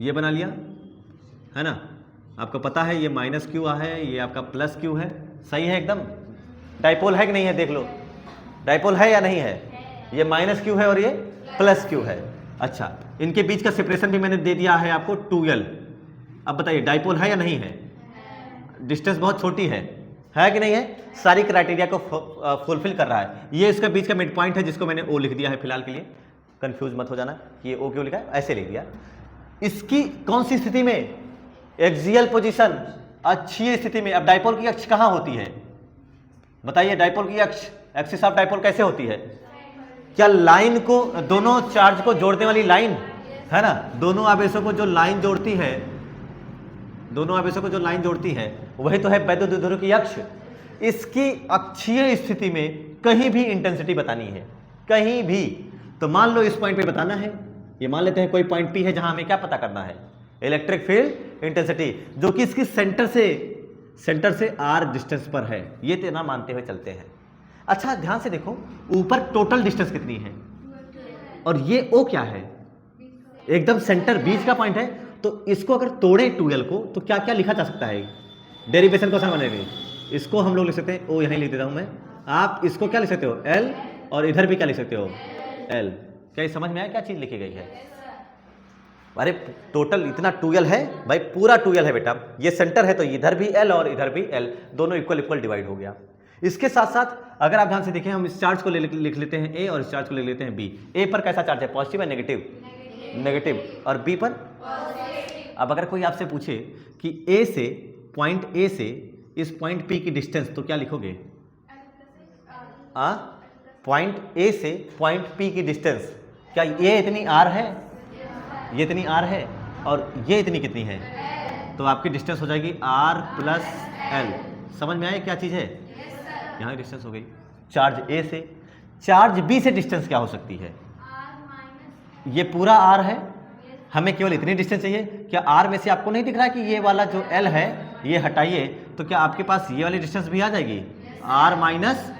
ये बना लिया है ना, आपको पता है ये माइनस क्यू है, ये आपका प्लस क्यू है, सही है एकदम। डाइपोल है कि नहीं है देख लो, डाइपोल है या नहीं है, ये माइनस क्यू है और ये प्लस क्यू है। अच्छा, इनके बीच का सेपरेशन भी मैंने दे दिया है आपको 2L। अब बताइए डाइपोल है या नहीं है, डिस्टेंस बहुत छोटी है कि नहीं है, सारी क्राइटेरिया को फुलफिल कर रहा है। ये इसका बीच का मिड पॉइंट है जिसको मैंने O लिख दिया है फिलहाल के लिए, कंफ्यूज मत हो जाना कि ये O क्यों लिखा है, ऐसे लिख दिया। इसकी कौन सी स्थिति में, एक्सियल पोजीशन, अक्षीय स्थिति में। अब डाइपोल की अक्ष कहां होती है बताइए, डाइपोल की अक्ष, एक्सिस ऑफ डाइपोल कैसे होती है, क्या लाइन को, दोनों चार्ज को जोड़ने वाली लाइन है ना, दोनों आवेशों को जो लाइन जोड़ती है, दोनों आवेशों को जो लाइन जोड़ती है वही तो है वैद्युत द्विध्रुव की अक्ष। इसकी अक्षीय स्थिति में कहीं भी इंटेंसिटी बतानी है, कहीं भी, तो मान लो इस पॉइंट पे बताना है, ये मान लेते हैं कोई पॉइंट P है जहां हमें क्या पता करना है, इलेक्ट्रिक फील्ड इंटेंसिटी, जो कि इसकी सेंटर से r डिस्टेंस पर है, ये तेना मानते हुए चलते हैं। अच्छा ध्यान से देखो, ऊपर टोटल डिस्टेंस कितनी है और ये O क्या है, एकदम सेंटर बीच का पॉइंट है, तो इसको अगर तोड़े 2L को तो क्या क्या लिखा जा सकता है, डेरिवेशन क्वेश्चन बनेगी, इसको हम लोग लिख सकते हैं O, यहीं लिख देता हूं मैं, आप इसको क्या लिख सकते हो L, और इधर भी क्या लिख सकते हो L। क्या ये समझ में आया क्या चीज लिखी गई है, अरे टोटल इतना 2L है भाई, पूरा 2L है बेटा, ये सेंटर है तो इधर भी L और इधर भी L, दोनों इक्वल डिवाइड हो गया। इसके साथ साथ अगर आप ध्यान से देखें, हम इस चार्ज को लिख लेते हैं A और इस चार्ज को लिख लेते हैं B। A पर कैसा चार्ज है, पॉजिटिव है नेगेटिव, और B पर पॉजिटिव। अब अगर कोई आपसे पूछे कि पॉइंट A से इस पॉइंट P की डिस्टेंस, तो क्या लिखोगे, पॉइंट A से पॉइंट P की डिस्टेंस, क्या ये इतनी r है, ये इतनी r है और ये इतनी कितनी है, तो आपकी डिस्टेंस हो जाएगी r प्लस L। समझ में आया क्या चीज़ है, यहाँ डिस्टेंस हो गई चार्ज A से, चार्ज B से डिस्टेंस क्या हो सकती है, ये पूरा r है, हमें केवल इतनी डिस्टेंस चाहिए। क्या r में से आपको नहीं दिख रहा है कि ये वाला जो L है ये हटाइए, तो क्या आपके पास ये वाली डिस्टेंस भी आ जाएगी, r माइनस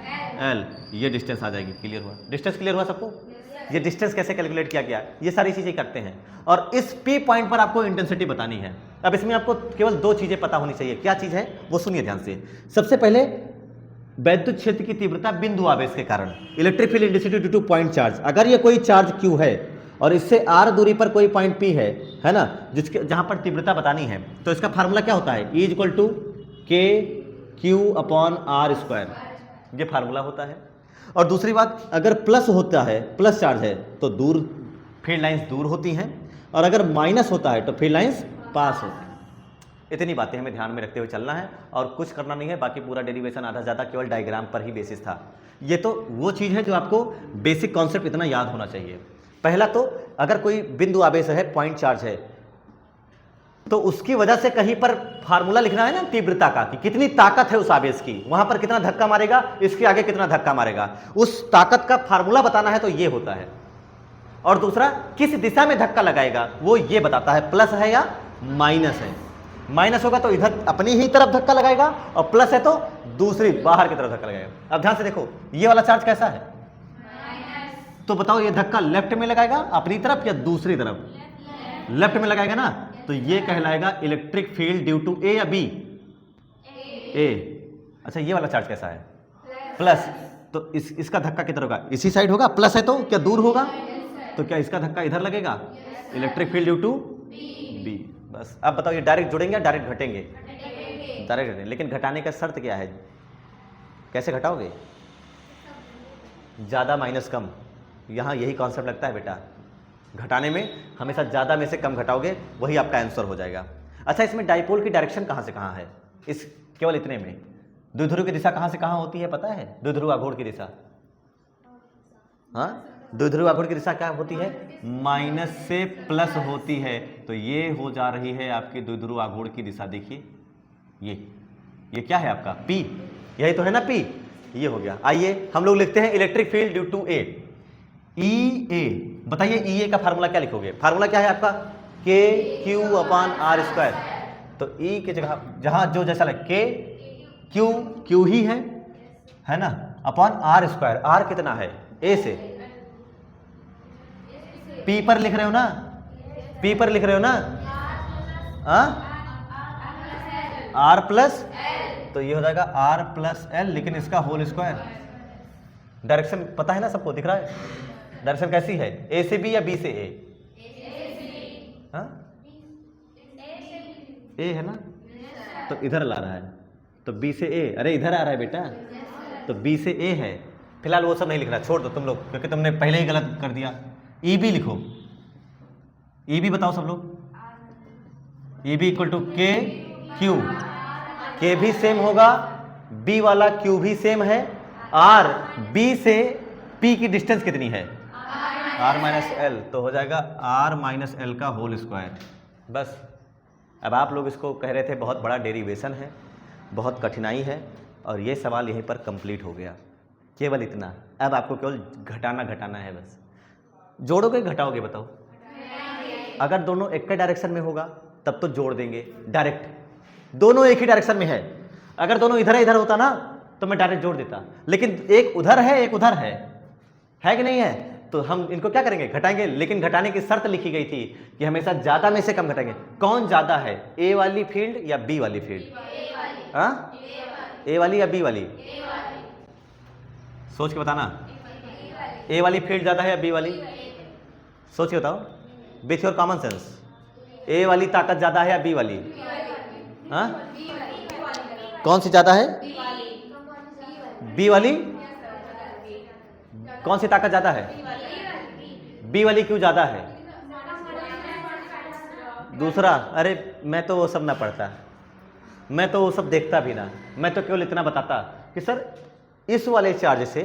L, ये डिस्टेंस आ जाएगी। क्लियर हुआ, डिस्टेंस क्लियर हुआ सबको, ये डिस्टेंस कैसे कैलकुलेट किया गया, ये सारी चीजें करते हैं। और इस P पॉइंट पर आपको इंटेंसिटी बतानी है। अब इसमें आपको केवल 2 चीजें पता होनी चाहिए, क्या चीज है वो सुनिए ध्यान से। सबसे पहले वैद्युत क्षेत्र की तीव्रता बिंदु आवेश के कारण, electric field intensity due two point charge. अगर ये कोई चार्ज Q है और इससे r दूरी पर कोई पॉइंट P है ना, जिसके जहां पर तीव्रता बतानी है, तो इसका फार्मूला क्या होता है, E इक्वल टू KQ/r², ये फार्मूला होता है। और दूसरी बात, अगर प्लस होता है, प्लस चार्ज है, तो दूर फील्ड लाइंस दूर होती हैं, और अगर माइनस होता है तो फील्ड लाइंस पास होती हैं। इतनी बातें हमें ध्यान में रखते हुए चलना है और कुछ करना नहीं है, बाकी पूरा डेरिवेशन आधा ज़्यादा केवल डायग्राम पर ही बेसिस था। ये तो वो चीज़ है जो आपको बेसिक कॉन्सेप्ट इतना याद होना चाहिए। पहला तो अगर कोई बिंदु आवेश है, पॉइंट चार्ज है, तो उसकी वजह से कहीं पर फार्मूला लिखना है ना तीव्रता का, कि कितनी ताकत है उस आवेश की, वहां पर कितना धक्का मारेगा, इसके आगे कितना धक्का मारेगा, उस ताकत का फार्मूला बताना है, तो ये होता है। और दूसरा, किस दिशा में धक्का लगाएगा वो ये बताता है, प्लस है या माइनस है। माइनस होगा तो इधर अपनी ही तरफ धक्का लगाएगा, और प्लस है तो दूसरी बाहर की तरफ धक्का लगाएगा। अब ध्यान से देखो, ये वाला चार्ज कैसा है, तो बताओ ये धक्का लेफ्ट में लगाएगा अपनी तरफ या दूसरी तरफ, लेफ्ट में लगाएगा ना, तो ये कहलाएगा इलेक्ट्रिक फील्ड ड्यू टू ए या बी, ए। अच्छा ये वाला चार्ज कैसा है, प्लस, तो इसका धक्का किधर होगा, इसी साइड होगा, प्लस है तो क्या दूर होगा, तो क्या इसका धक्का इधर लगेगा, electric field due to B. बस अब बताओ ये डायरेक्ट जुड़ेंगे या डायरेक्ट घटेंगे, डायरेक्ट घटेंगे। लेकिन घटाने का शर्त क्या है, कैसे घटाओगे, ज़्यादा माइनस कम, यहाँ यही कॉन्सेप्ट लगता है बेटा, घटाने में हमेशा ज़्यादा में से कम घटाओगे, वही आपका आंसर हो जाएगा। अच्छा इसमें डाइपोल की डायरेक्शन कहाँ से कहाँ है, इस केवल इतने में द्विध्रुव की दिशा कहाँ से कहाँ होती है पता है, द्विध्रुव आघूर्ण की दिशा, हाँ द्विध्रुव आघूर्ण की दिशा क्या होती है, माइनस से प्लस होती है, तो ये हो जा रही है आपकी द्विध्रुव आघूर्ण की दिशा। देखिए ये क्या है आपका P, यही तो है ना P, ये हो गया। आइए हम लोग लिखते हैं electric field due to A, E A। बताइए E A का फार्मूला क्या लिखोगे, फार्मूला क्या है आपका KQ/r²। तो E की जगह जहां जो जैसा लगे Q ही है ना, अपॉन r², r कितना है A से, P पर लिख रहे हो ना, P पर लिख रहे हो ना, आर प्लस, तो ये हो जाएगा आर प्लस एल, लेकिन इसका होल स्क्वायर। डायरेक्शन पता है ना सबको, दिख रहा है डायरेक्शन कैसी है, ए से बी या बी से ए? ए है ना, तो इधर ला रहा है, तो बी से ए, अरे इधर आ रहा है बेटा, तो बी से ए है। फिलहाल वो सब नहीं लिख रहा, छोड़ दो तुम लोग, क्योंकि तुमने पहले ही गलत कर दिया। ई बी लिखो, ई बी बताओ सब लोग, E B equal to K Q, के भी सेम होगा, बी वाला क्यू भी सेम है, आर बी से पी की डिस्टेंस कितनी है, आर माइनस एल, तो हो जाएगा आर माइनस एल का होल स्क्वायर। बस अब आप लोग इसको कह रहे थे बहुत बड़ा डेरिवेशन है, बहुत कठिनाई है, और ये सवाल यहीं पर कंप्लीट हो गया, केवल इतना। अब आपको केवल घटाना है बस। जोड़ोगे घटाओगे बताओ? अगर दोनों एक ही डायरेक्शन में होगा तब तो जोड़ देंगे डायरेक्ट, दोनों एक ही डायरेक्शन में है। अगर दोनों इधर इधर होता ना तो मैं डायरेक्ट जोड़ देता, लेकिन एक उधर है एक उधर है कि नहीं है, तो हम इनको क्या करेंगे, घटाएंगे। लेकिन घटाने की शर्त लिखी गई थी कि हमेशा ज्यादा में से कम घटाएंगे। कौन ज्यादा है, ए वाली फील्ड या बी वाली फील्ड? हाँ, ए वाली या बी वाली? सोच के बताना, ए वाली फील्ड ज्यादा है या बी वाली? सोच के बताओ विथ योर कॉमन सेंस, ए वाली ताकत ज्यादा है या बी वाली? हाँ, कौन सी ज्यादा है? बी वाली। कौन सी ताकत ज्यादा है? बी वाली क्यों ज्यादा है? दूसरा, अरे मैं तो वो सब ना पढ़ता, मैं तो वो सब देखता भी ना, मैं तो केवल इतना बताता कि सर इस वाले चार्ज से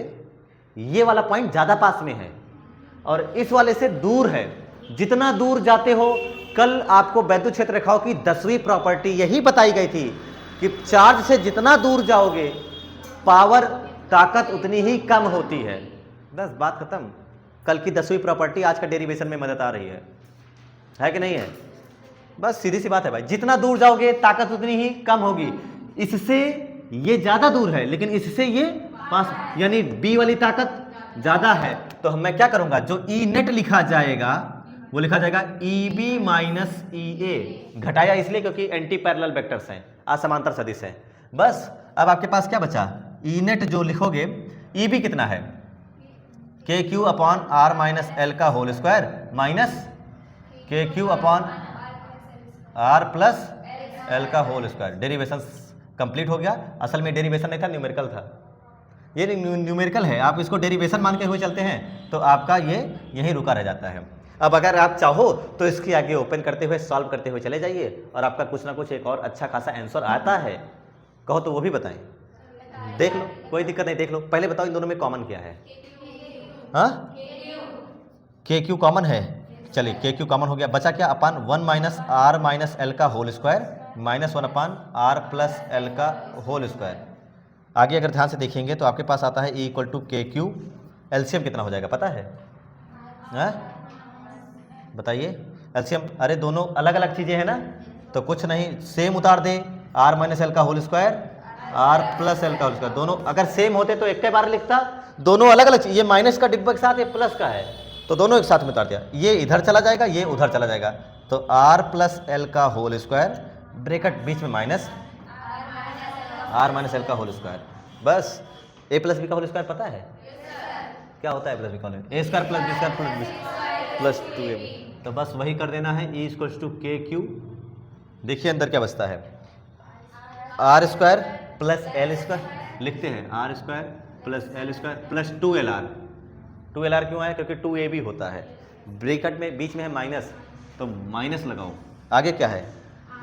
ये वाला पॉइंट ज्यादा पास में है और इस वाले से दूर है। जितना दूर जाते हो, कल आपको वैद्युत क्षेत्र रेखाओं की 10वीं प्रॉपर्टी यही बताई गई थी कि चार्ज से जितना दूर जाओगे पावर ताकत उतनी ही कम होती है। बस बात खत्म। कल की 10वीं प्रॉपर्टी आज का डेरिवेशन में मदद आ रही है कि नहीं है? बस सीधी सी बात है भाई, जितना दूर जाओगे ताकत उतनी ही कम होगी। इससे ये ज्यादा दूर है लेकिन इससे ये पास, यानी बी वाली ताकत ज्यादा है, तो मैं क्या करूंगा, जो ई नेट लिखा जाएगा वो लिखा जाएगा ई बी माइनस ई ए। घटाया इसलिए क्योंकि एंटी पैरेलल वेक्टर्स हैं, असमांतर सदिश हैं। बस अब आपके पास क्या बचा, ई नेट जो लिखोगे, ई बी कितना है, K Q upon R minus L का whole square minus K Q upon R plus L का होल स्क्वायर। डेरिवेशन कंप्लीट हो गया। असल में डेरिवेशन नहीं था, न्यूमेरिकल था। ये न्यूमेरिकल है, आप इसको डेरिवेशन मान के हुए चलते हैं तो आपका ये यहीं रुका रह जाता है। अब अगर आप चाहो तो इसके आगे ओपन करते हुए सॉल्व करते हुए चले जाइए और आपका कुछ ना कुछ एक और अच्छा खासा आंसर आता है, कहो तो वो भी बताएं। देख लो, कोई दिक्कत नहीं, देख लो। पहले बताओ इन दोनों में कॉमन क्या है? हाँ, के क्यू कॉमन है। चलिए के क्यू कॉमन हो गया, बचा क्या, upon 1 minus R minus L का whole square minus 1 upon R plus L का होल स्क्वायर। आगे अगर ध्यान से देखेंगे तो आपके पास आता है E equal to K Q. LCM कितना हो जाएगा पता है? बताइए एलसीएम। अरे दोनों अलग अलग चीज़ें हैं ना, तो कुछ नहीं, सेम उतार दे, आर माइनस एल का whole square R plus L का होल स्क्वायर। दोनों अगर सेम होते तो एक के बार लिखता, दोनों अलग अलग, ये माइनस का डिब्बा के साथ ये प्लस का है तो दोनों एक साथ में उतार दिया। ये इधर चला जाएगा, ये उधर चला जाएगा, तो आर प्लस एल का होल स्क्वायर ब्रैकेट बीच में माइनस आर माइनस एल का होल स्क्वायर। बस ए प्लस बी का होल स्क्वायर पता है क्या होता है? प्लस बी का whole, A square plus B square plus 2ab। तो बस वही कर देना है, E equals to K Q. देखिए अंदर क्या बचता है, R square plus L square, लिखते हैं R square plus L square plus 2lr। 2lr क्यों आया? क्योंकि 2ab होता है, ब्रैकेट में बीच में है माइनस, तो माइनस लगाओ। आगे क्या है,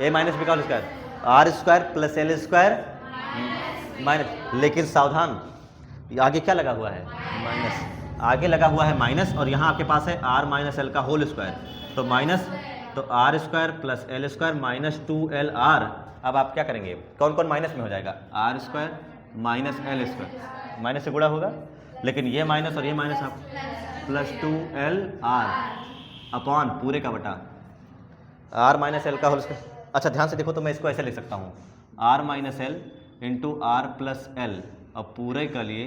ए माइनस बी का whole square, R square plus L square minus, लेकिन सावधान, आगे क्या लगा हुआ है, माइनस, आगे लगा हुआ है माइनस, और यहाँ आपके पास है आर माइनस एल का होल स्क्वायर, तो माइनस, तो R square plus L square minus 2lr। अब आप क्या करेंगे, कौन कौन माइनस में हो जाएगा, R square minus L square, minus से गुणा होगा, लेकिन ये माइनस और ये माइनस आप प्लस 2lr अपॉन पूरे का बटा आर माइनस एल का होल स्क्वायर। अच्छा ध्यान से देखो, तो मैं इसको ऐसे लिख सकता हूँ, R minus L into R plus L, अब पूरे का लिए,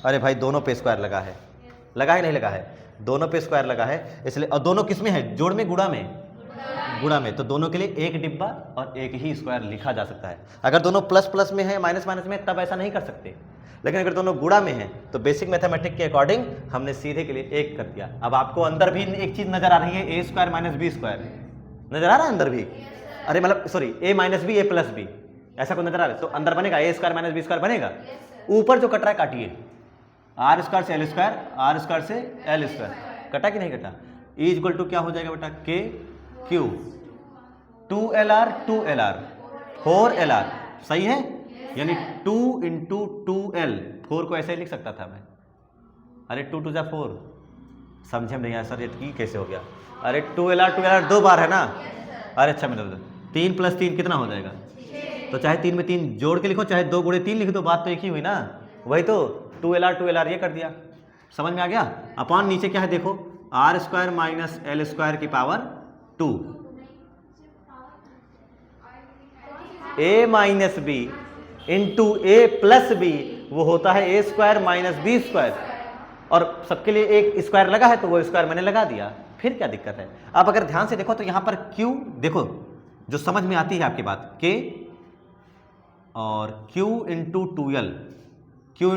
अरे भाई दोनों पे स्क्वायर लगा है नहीं लगा है, दोनों पे स्क्वायर लगा है इसलिए, और दोनों किस में है, जोड़ में गुणा में, गुणा में, तो दोनों के लिए एक डिब्बा और एक ही स्क्वायर लिखा जा सकता है। अगर दोनों प्लस प्लस में है, माइनस माइनस में, तब ऐसा नहीं कर सकते। लेकिन अगर दोनों गुणा में है तो बेसिक मैथमेटिक के अकॉर्डिंग हमने सीधे के लिए एक कर दिया। अब आपको अंदर भी एक चीज नजर आ रही है, A square minus B square नजर आ रहा है अंदर भी। अरे मतलब सॉरी, ए माइनस बी, ए प्लस बी, ऐसा कुछ नजर आ रहा है। तो अंदर बनेगा ए स्क्वायर माइनस बी स्क्वायर बनेगा। ऊपर जो कट रहा है काटिए, आर स्क्वायर से एल स्क्वायर, आर स्क्वायर से एल स्क्वायर, कटा कि नहीं कटा? ई इक्वल टू क्या हो जाएगा बेटा? के क्यू 2LR 2LR 4LR, सही है? यानी 2 इंटू 2L, 4 को ऐसे ही लिख सकता था मैं। अरे 2 2 जा 4, समझे नहीं आया सर ये कैसे हो गया? अरे 2LR 2LR 2 बार है ना। अरे अच्छा मेरा 3 + 3 कितना हो जाएगा? तो चाहे 3 में 3 जोड़ के लिखो, चाहे 2 गुणे 3 लिख दो, बात तो एक ही हुई ना। वही तो 2LR 2LR ये कर दिया, समझ में आ गया? अपॉन नीचे क्या है देखो, R square minus L square की power 2, A minus B into A plus B, वो होता है A square minus B square. और सबके लिए एक स्क्वायर लगा है तो वो स्क्वायर मैंने लगा दिया, फिर क्या दिक्कत है? अब अगर ध्यान से देखो तो यहां पर क्यू देखो, जो समझ में आती है आपकी बात, के और Q into 2L, Q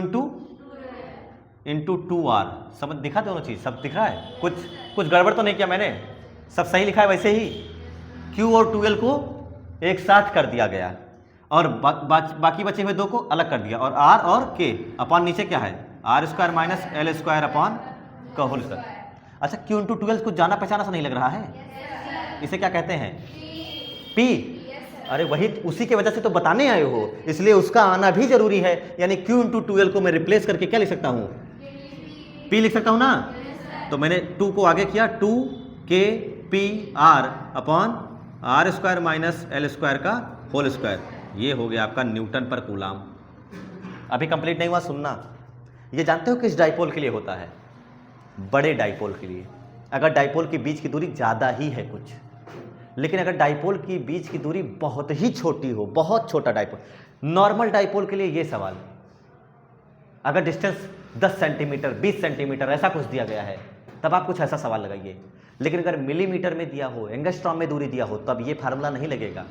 into 2R, समझ दिखा दोनों चीज, सब दिख रहा है? कुछ गड़बड़ तो नहीं किया मैंने? सब सही लिखा है वैसे ही। Q और 2L को एक साथ कर दिया गया और बाकी बचे हुए 2 को अलग कर दिया, और R और K अपॉन नीचे क्या है, R square minus L square upon का होल स्क्वायर। अच्छा Q इंटू 2L कुछ जाना पहचाना सा नहीं लग रहा है? इसे क्या कहते हैं? P। अरे वही, उसी के वजह से तो बताने आए हो, इसलिए उसका आना भी जरूरी है। यानी Q इंटू 2L को मैं रिप्लेस करके क्या लिख सकता हूँ? P लिख सकता हूँ ना। तो मैंने 2 को आगे किया, 2KPR upon R square minus L square का होल स्क्वायर। ये हो गया आपका न्यूटन पर कूलाम। अभी कंप्लीट नहीं हुआ, सुनना। ये जानते हो किस डाइपोल के लिए होता है? बड़े डाइपोल के लिए। अगर डाइपोल के बीच की दूरी ज़्यादा ही है कुछ, लेकिन अगर डाइपोल की बीच की दूरी बहुत ही छोटी हो, बहुत छोटा डाइपोल, नॉर्मल डाइपोल के लिए ये सवाल, अगर डिस्टेंस 10 सेंटीमीटर 20 सेंटीमीटर ऐसा कुछ दिया गया है तब आप कुछ ऐसा सवाल लगाइए। लेकिन अगर मिलीमीटर में दिया हो, एंगस्ट्रॉम में दूरी दिया हो, तब ये फार्मूला नहीं लगेगा।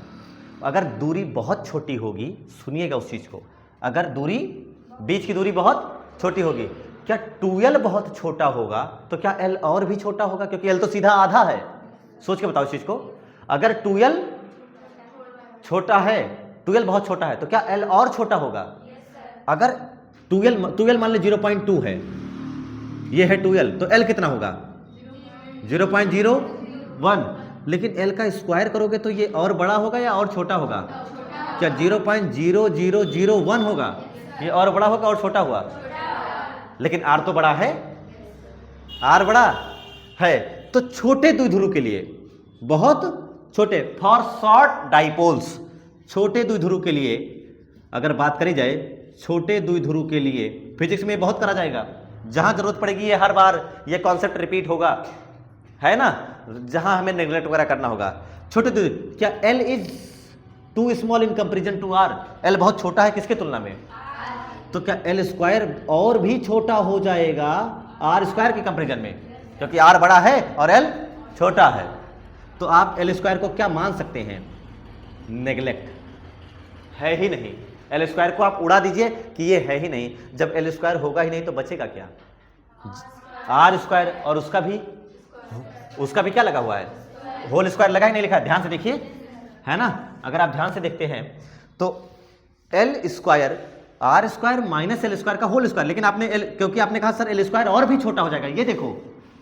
अगर दूरी बहुत छोटी होगी, सुनिएगा उस चीज़ को, अगर दूरी बीच की दूरी बहुत छोटी होगी, क्या 2L बहुत छोटा होगा तो क्या L और भी छोटा होगा? क्योंकि L तो सीधा आधा है। सोच के बताओ इस चीज़ को। अगर 2L छोटा है, 2L बहुत छोटा है, तो क्या L और छोटा होगा? अगर 2L मान लो 0.2 है, ये है 2L, तो L कितना होगा? 0.01। लेकिन L का स्क्वायर करोगे तो ये और बड़ा होगा या और छोटा होगा? क्या 0.0001 होगा? ये और बड़ा होगा और छोटा हुआ? लेकिन R तो बड़ा है, R बड़ा है। तो छोटे द्विध्रुव के लिए, बहुत छोटे, फॉर शॉर्ट डाइपोल्स, छोटे द्विध्रुव के लिए अगर बात करी जाए, छोटे द्विध्रुव के लिए फिजिक्स में बहुत करा जाएगा, जहां जरूरत पड़ेगी ये हर बार ये कॉन्सेप्ट रिपीट होगा, है ना, जहां हमें नेग्लेक्ट वगैरह करना होगा। छोटे द्विध्रुव, क्या L is too small in comparison to R? L बहुत छोटा है किसके तुलना में? तो क्या L स्क्वायर और भी छोटा हो जाएगा R स्क्वायर के कंपेरिजन में? क्योंकि R बड़ा है और L छोटा है। तो आप L स्क्वायर को क्या मान सकते हैं? नेग्लेक्ट, है ही नहीं। L स्क्वायर को आप उड़ा दीजिए कि ये है ही नहीं। जब L स्क्वायर होगा ही नहीं तो बचेगा क्या? R स्क्वायर, और उसका भी क्या लगा हुआ है? होल स्क्वायर लगा ही नहीं लिखा है, ध्यान से देखिए, है ना। अगर आप ध्यान से देखते हैं तो L square R square minus L square का होल स्क्वायर, लेकिन आपने क्योंकि आपने कहा सर L स्क्वायर और भी छोटा हो जाएगा, ये देखो,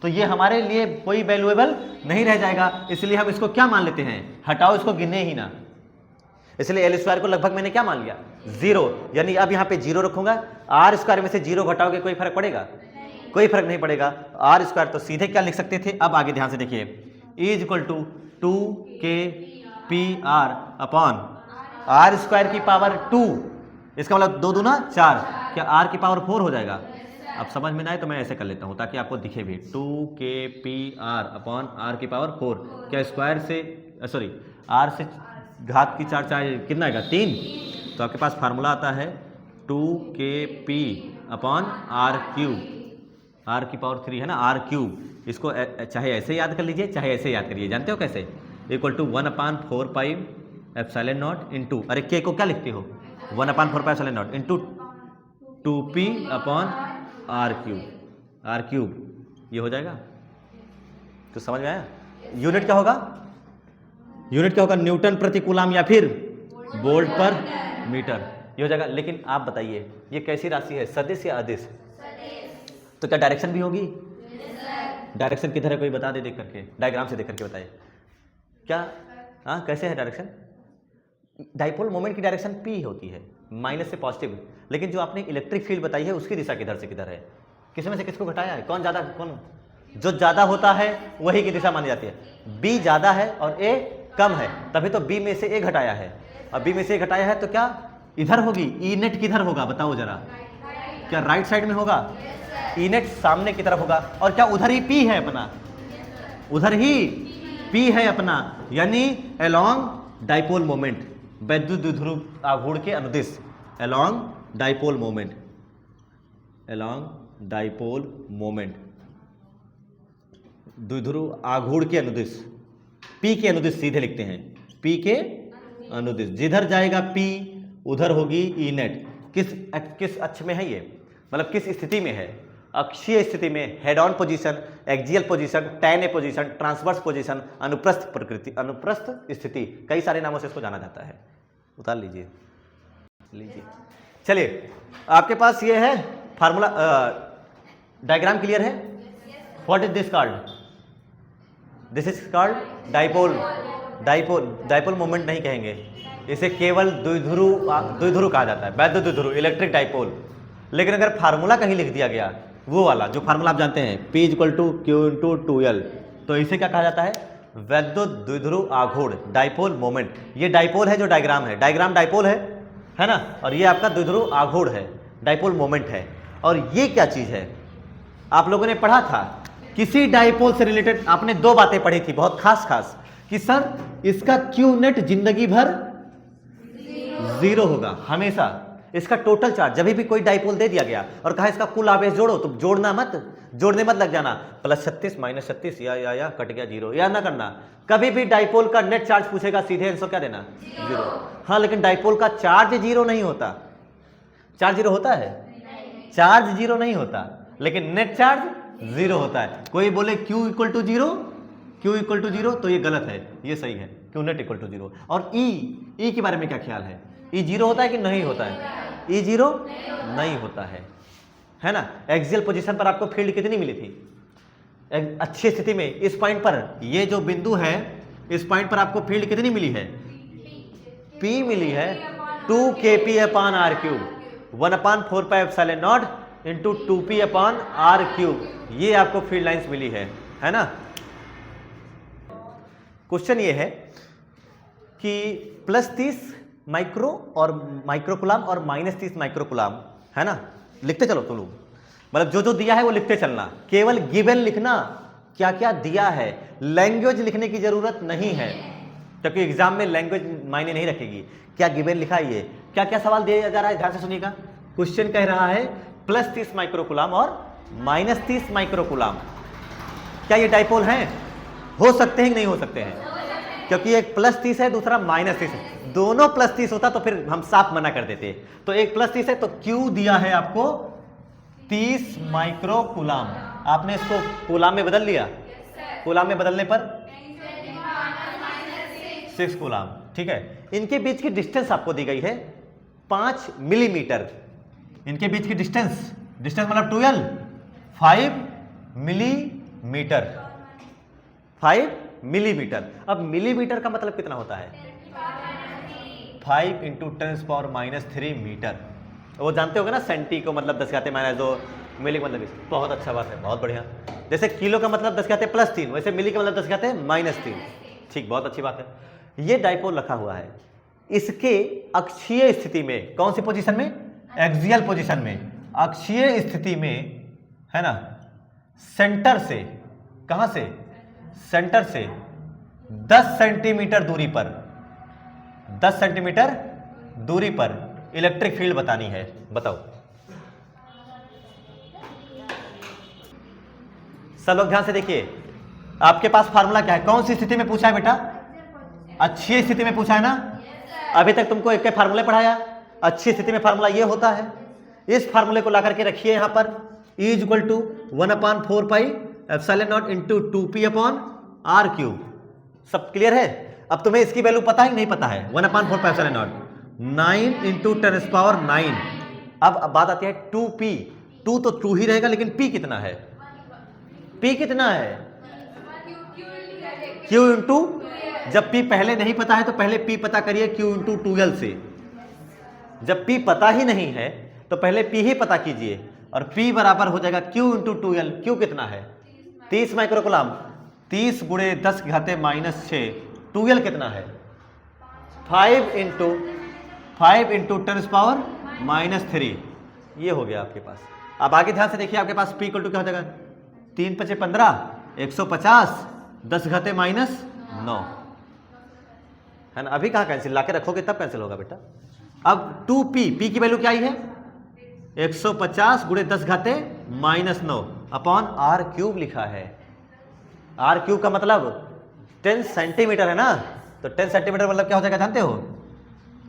तो ये हमारे लिए कोई वैल्यूएबल नहीं रह जाएगा, इसलिए हम इसको क्या मान लेते हैं? हटाओ, इसको गिने ही ना। इसलिए L स्क्वायर को लगभग मैंने क्या मान लिया? 0। यानी अब यहाँ पे 0 रखूंगा, R स्क्वायर में से 0 घटाओगे कोई फर्क पड़ेगा? कोई फर्क नहीं पड़ेगा। R स्क्वायर तो सीधे क्या लिख सकते थे? अब आगे ध्यान से देखिए, is equal to 2KPR upon R square की पावर 2, इसका मतलब 2 दूना 4, क्या R की पावर 4 हो जाएगा? अब समझ में ना आए तो मैं ऐसे कर लेता हूँ ताकि आपको दिखे भी, 2KPR अपॉन R की पावर 4, क्या स्क्वायर से सॉरी R से घात की 4 चाहे कितना आएगा? 3। तो आपके पास फार्मूला आता है 2KP upon R cube, R की पावर 3 है ना, R क्यूब। इसको चाहे ऐसे याद कर लीजिए चाहे ऐसे याद करिए। जानते हो कैसे? Equal to 1/4 pi epsilon naught into, अरे के को क्या लिखते हो, 1/4 pi epsilon naught into 2p upon R cube, ये हो जाएगा। तो समझ में आया? यूनिट क्या होगा? यूनिट क्या होगा? न्यूटन प्रति कूलम या फिर वोल्ट पर मीटर, ये हो जाएगा। लेकिन आप बताइए ये कैसी राशि है, सदिश या अदिश? तो क्या डायरेक्शन भी होगी? डायरेक्शन किधर है कोई बता दे देख करके, डायग्राम से देख करके बताइए क्या। हाँ कैसे है डायरेक्शन? डाइपोल मोमेंट की डायरेक्शन p होती है, माइनस से पॉजिटिव। लेकिन जो आपने इलेक्ट्रिक फील्ड बताई है उसकी दिशा किधर से किधर है, किसमें से किसको घटाया है, कौन ज्यादा, कौन जो ज्यादा होता है वही की दिशा मानी जाती है। b ज्यादा है और a कम है, तभी तो b में से a घटाया है, और b में से a घटाया है तो क्या इधर होगी, ई नेट किधर होगा बताओ जरा, क्या राइट साइड में होगा? ई नेट सामने की तरफ होगा, और क्या उधर ही p है अपना, उधर ही p है अपना, यानी अलोंग डाइपोल मोमेंट, वैद्युत द्विध्रुव आघूर्ण के अनुदिश, along dipole moment, along dipole moment, द्विध्रुव आघूर्ण के अनुदिश, p के अनुदिश सीधे लिखते हैं, p के अनुदिश, जिधर जाएगा p उधर होगी ई नेट। किस अक्ष में है ये, मतलब किस स्थिति में है? अक्षीय स्थिति में, head on position, axial position, tan A position, transverse position, अनुप्रस्थ प्रकृति, अनुप्रस्थ स्थिति, कई सारे नामों से इसको जाना जाता है। उतार लीजिए, लीजिए। चलिए आपके पास ये है फार्मूला, डायग्राम क्लियर है? What is this called? This is called dipole. Dipole moment नहीं कहेंगे इसे, केवल द्विध्रुव कहा जाता है, वैद्युत द्विध्रुव, इलेक्ट्रिक डाइपोल। लेकिन अगर फार्मूला कहीं लिख दिया गया, वो वाला जो फार्मूला आप जानते हैं P = Q × 2L, तो इसे क्या कहा जाता है? वैद्युत द्विध्रुव आघूर्ण, डाइपोल मोमेंट। ये डाइपोल है जो डायग्राम है, डायग्राम डाइपोल है ना, और ये आपका द्विध्रुव आघूर्ण है, डाइपोल मोमेंट है। और ये क्या चीज है आप लोगों ने पढ़ा था, किसी डाइपोल से रिलेटेड आपने दो बातें पढ़ी थी बहुत खास, कि सर इसका क्यू नेट जिंदगी भर 0 होगा हमेशा, इसका टोटल चार्ज, जब भी कोई डाइपोल दे दिया गया और कहा इसका कुल आवेश जोड़ो, तो जोड़ने मत लग जाना, +36 -36 या कट गया 0, या ना करना। कभी भी डाइपोल का नेट चार्ज पूछेगा सीधे आंसर क्या देना, 0। हाँ लेकिन डाइपोल का चार्ज 0 नहीं होता, चार्ज 0 होता है, चार्ज 0 नहीं होता, लेकिन नेट चार्ज 0 होता है। कोई बोले Q = 0, तो ये गलत है, ये सही है, Q नेट = 0। और E के बारे में क्या ख्याल है? E 0 होता है कि नहीं होता है? E 0 नहीं होता है ना। एक्सियल पोजीशन पर आपको फील्ड कितनी मिली थी अच्छी स्थिति में? इस पॉइंट पर, ये जो बिंदु है, इस पॉइंट पर आपको फील्ड कितनी मिली है? P मिली है 2kp/r³, 1/4 pi epsilon naught into 2p/r³, ये आपको फील्ड लाइंस मिली है ना। क्वेश्चन ये है कि +30 माइक्रो और माइक्रोकुलाम और -30 माइक्रोकुलाम, है ना, लिखते चलो तुम लोग, मतलब जो दिया है वो लिखते चलना, केवल गिवन लिखना, क्या क्या दिया है, लैंग्वेज लिखने की जरूरत नहीं है, क्योंकि एग्जाम में लैंग्वेज मायने नहीं रखेगी। क्या गिवन लिखा है, ये क्या क्या सवाल दिया जा रहा है, ध्यान से सुनिएगा। क्वेश्चन कह रहा है +30 माइक्रोकुलाम और -30 माइक्रोकुलाम, क्या ये डाइपोल हैं? हो सकते हैं कि नहीं हो सकते हैं? क्योंकि एक +30 है, दूसरा -30 है, दोनों +30 होता तो फिर हम साफ मना कर देते। तो एक +30 है तो Q दिया है आपको 30 माइक्रोकुलाम, आपने इसको कूलाम में बदल लिया, कूलाम में बदलने पर 6 कूलाम, ठीक है। इनके बीच की डिस्टेंस आपको दी गई है 5 मिलीमीटर, इनके बीच की डिस्टेंस मतलब 12 5 मिलीमीटर, 5 मिलीमीटर। अब मिलीमीटर का मतलब कितना होता है? 5 × 10⁻³ मीटर। वो जानते होगे ना, सेंटी को मतलब 10⁻², मिली का मतलब 20। बहुत अच्छा बात है, बहुत बढ़िया। जैसे किलो का मतलब 10⁻3, वैसे मिली का मतलब 10⁻−3, ठीक, बहुत अच्छी बात है। ये डाइपोल रखा हुआ है, इसके अक्षीय स्थिति में, कौन सी पोजीशन में? एक्सियल पोजीशन में, अक्षीय स्थिति में, है ना, सेंटर से, कहां से? सेंटर से 10 सेंटीमीटर दूरी पर, 10 सेंटीमीटर दूरी पर इलेक्ट्रिक फील्ड बतानी है। बताओ सब लोग ध्यान से देखिए, आपके पास फार्मूला क्या है? कौन सी स्थिति में पूछा है बेटा? अच्छी स्थिति में पूछा है ना? अभी तक तुमको एक के फार्मूले पढ़ाया। अच्छी स्थिति में फार्मूला ये होता है। इस फार्मूले को ला करके रखिए यहाँ पर, E equal to 1/4 pi epsilon naught into 2p upon r cube. सब क्लियर है? अब तुम्हें इसकी वैल्यू पता है कि नहीं पता है? 1/4 पाई एप्सिलॉन नॉट 9 इंटू 10⁻⁹। अब बात आती है 2p। 2 तो 2 ही रहेगा, लेकिन p कितना है? p कितना है? q इंटू, जब p पहले नहीं पता है तो पहले p पता करिए q इंटू 2l से। जब p पता ही नहीं है तो पहले p ही पता कीजिए, और p बराबर हो जाएगा q इंटू 2l। q कितना है? 30 माइक्रोकुलाम। 30 गुणे 10 घाते -6। 2l कितना है? 5 इंटू 10⁻⁻3। ये हो गया आपके पास। अब आगे ध्यान से देखिए, आपके पास p इक्वल टू क्या हो जाएगा? 3 × 5 = 15, 150, 10 घाते -9 है ना। अभी कहाँ कैंसिल, लाके रखोगे तब कैंसिल होगा बेटा। अब 2p, p की वैल्यू क्या आई है? 150 गुणे 10 घाते -9 अपॉन r क्यूब लिखा है। r क्यूब का मतलब 10 सेंटीमीटर है ना, तो 10 सेंटीमीटर मतलब क्या हो जाएगा जानते हो?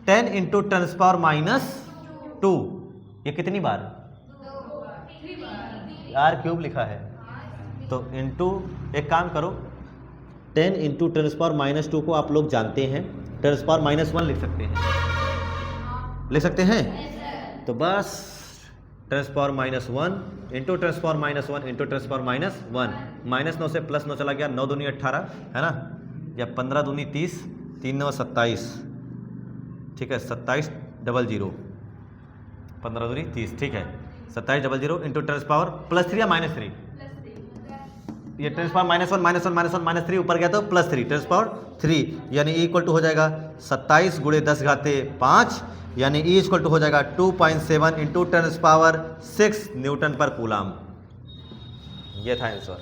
10 इंटू 10⁻²। ये कितनी बार? r क्यूब लिखा है, तो इंटू, एक काम करो, 10 इंटू 10⁻² को आप लोग जानते हैं, 10⁻1 लिख सकते हैं। लिख सकते हैं? तो बस 10⁻1 इंटू 10⁻1 इंटू 10⁻1, -9 से +9 चला गया, 9 दूनी 18 है ना, या 15 दूनी 30, 3 9 27, ठीक है, 2700, 15 दूनी 30, ठीक है, 2700 इंटू 10⁻+3 या -3, ये 10⁻1 -1 -3 ऊपर गया तो +3, 10⁻3, यानी E इक्वल टू हो जाएगा 27 गुणे 10 घाते 5, यानी E इक्वल टू हो जाएगा 2.7 इंटू 10⁻6 न्यूटन पर कूलाम। ये था आंसर।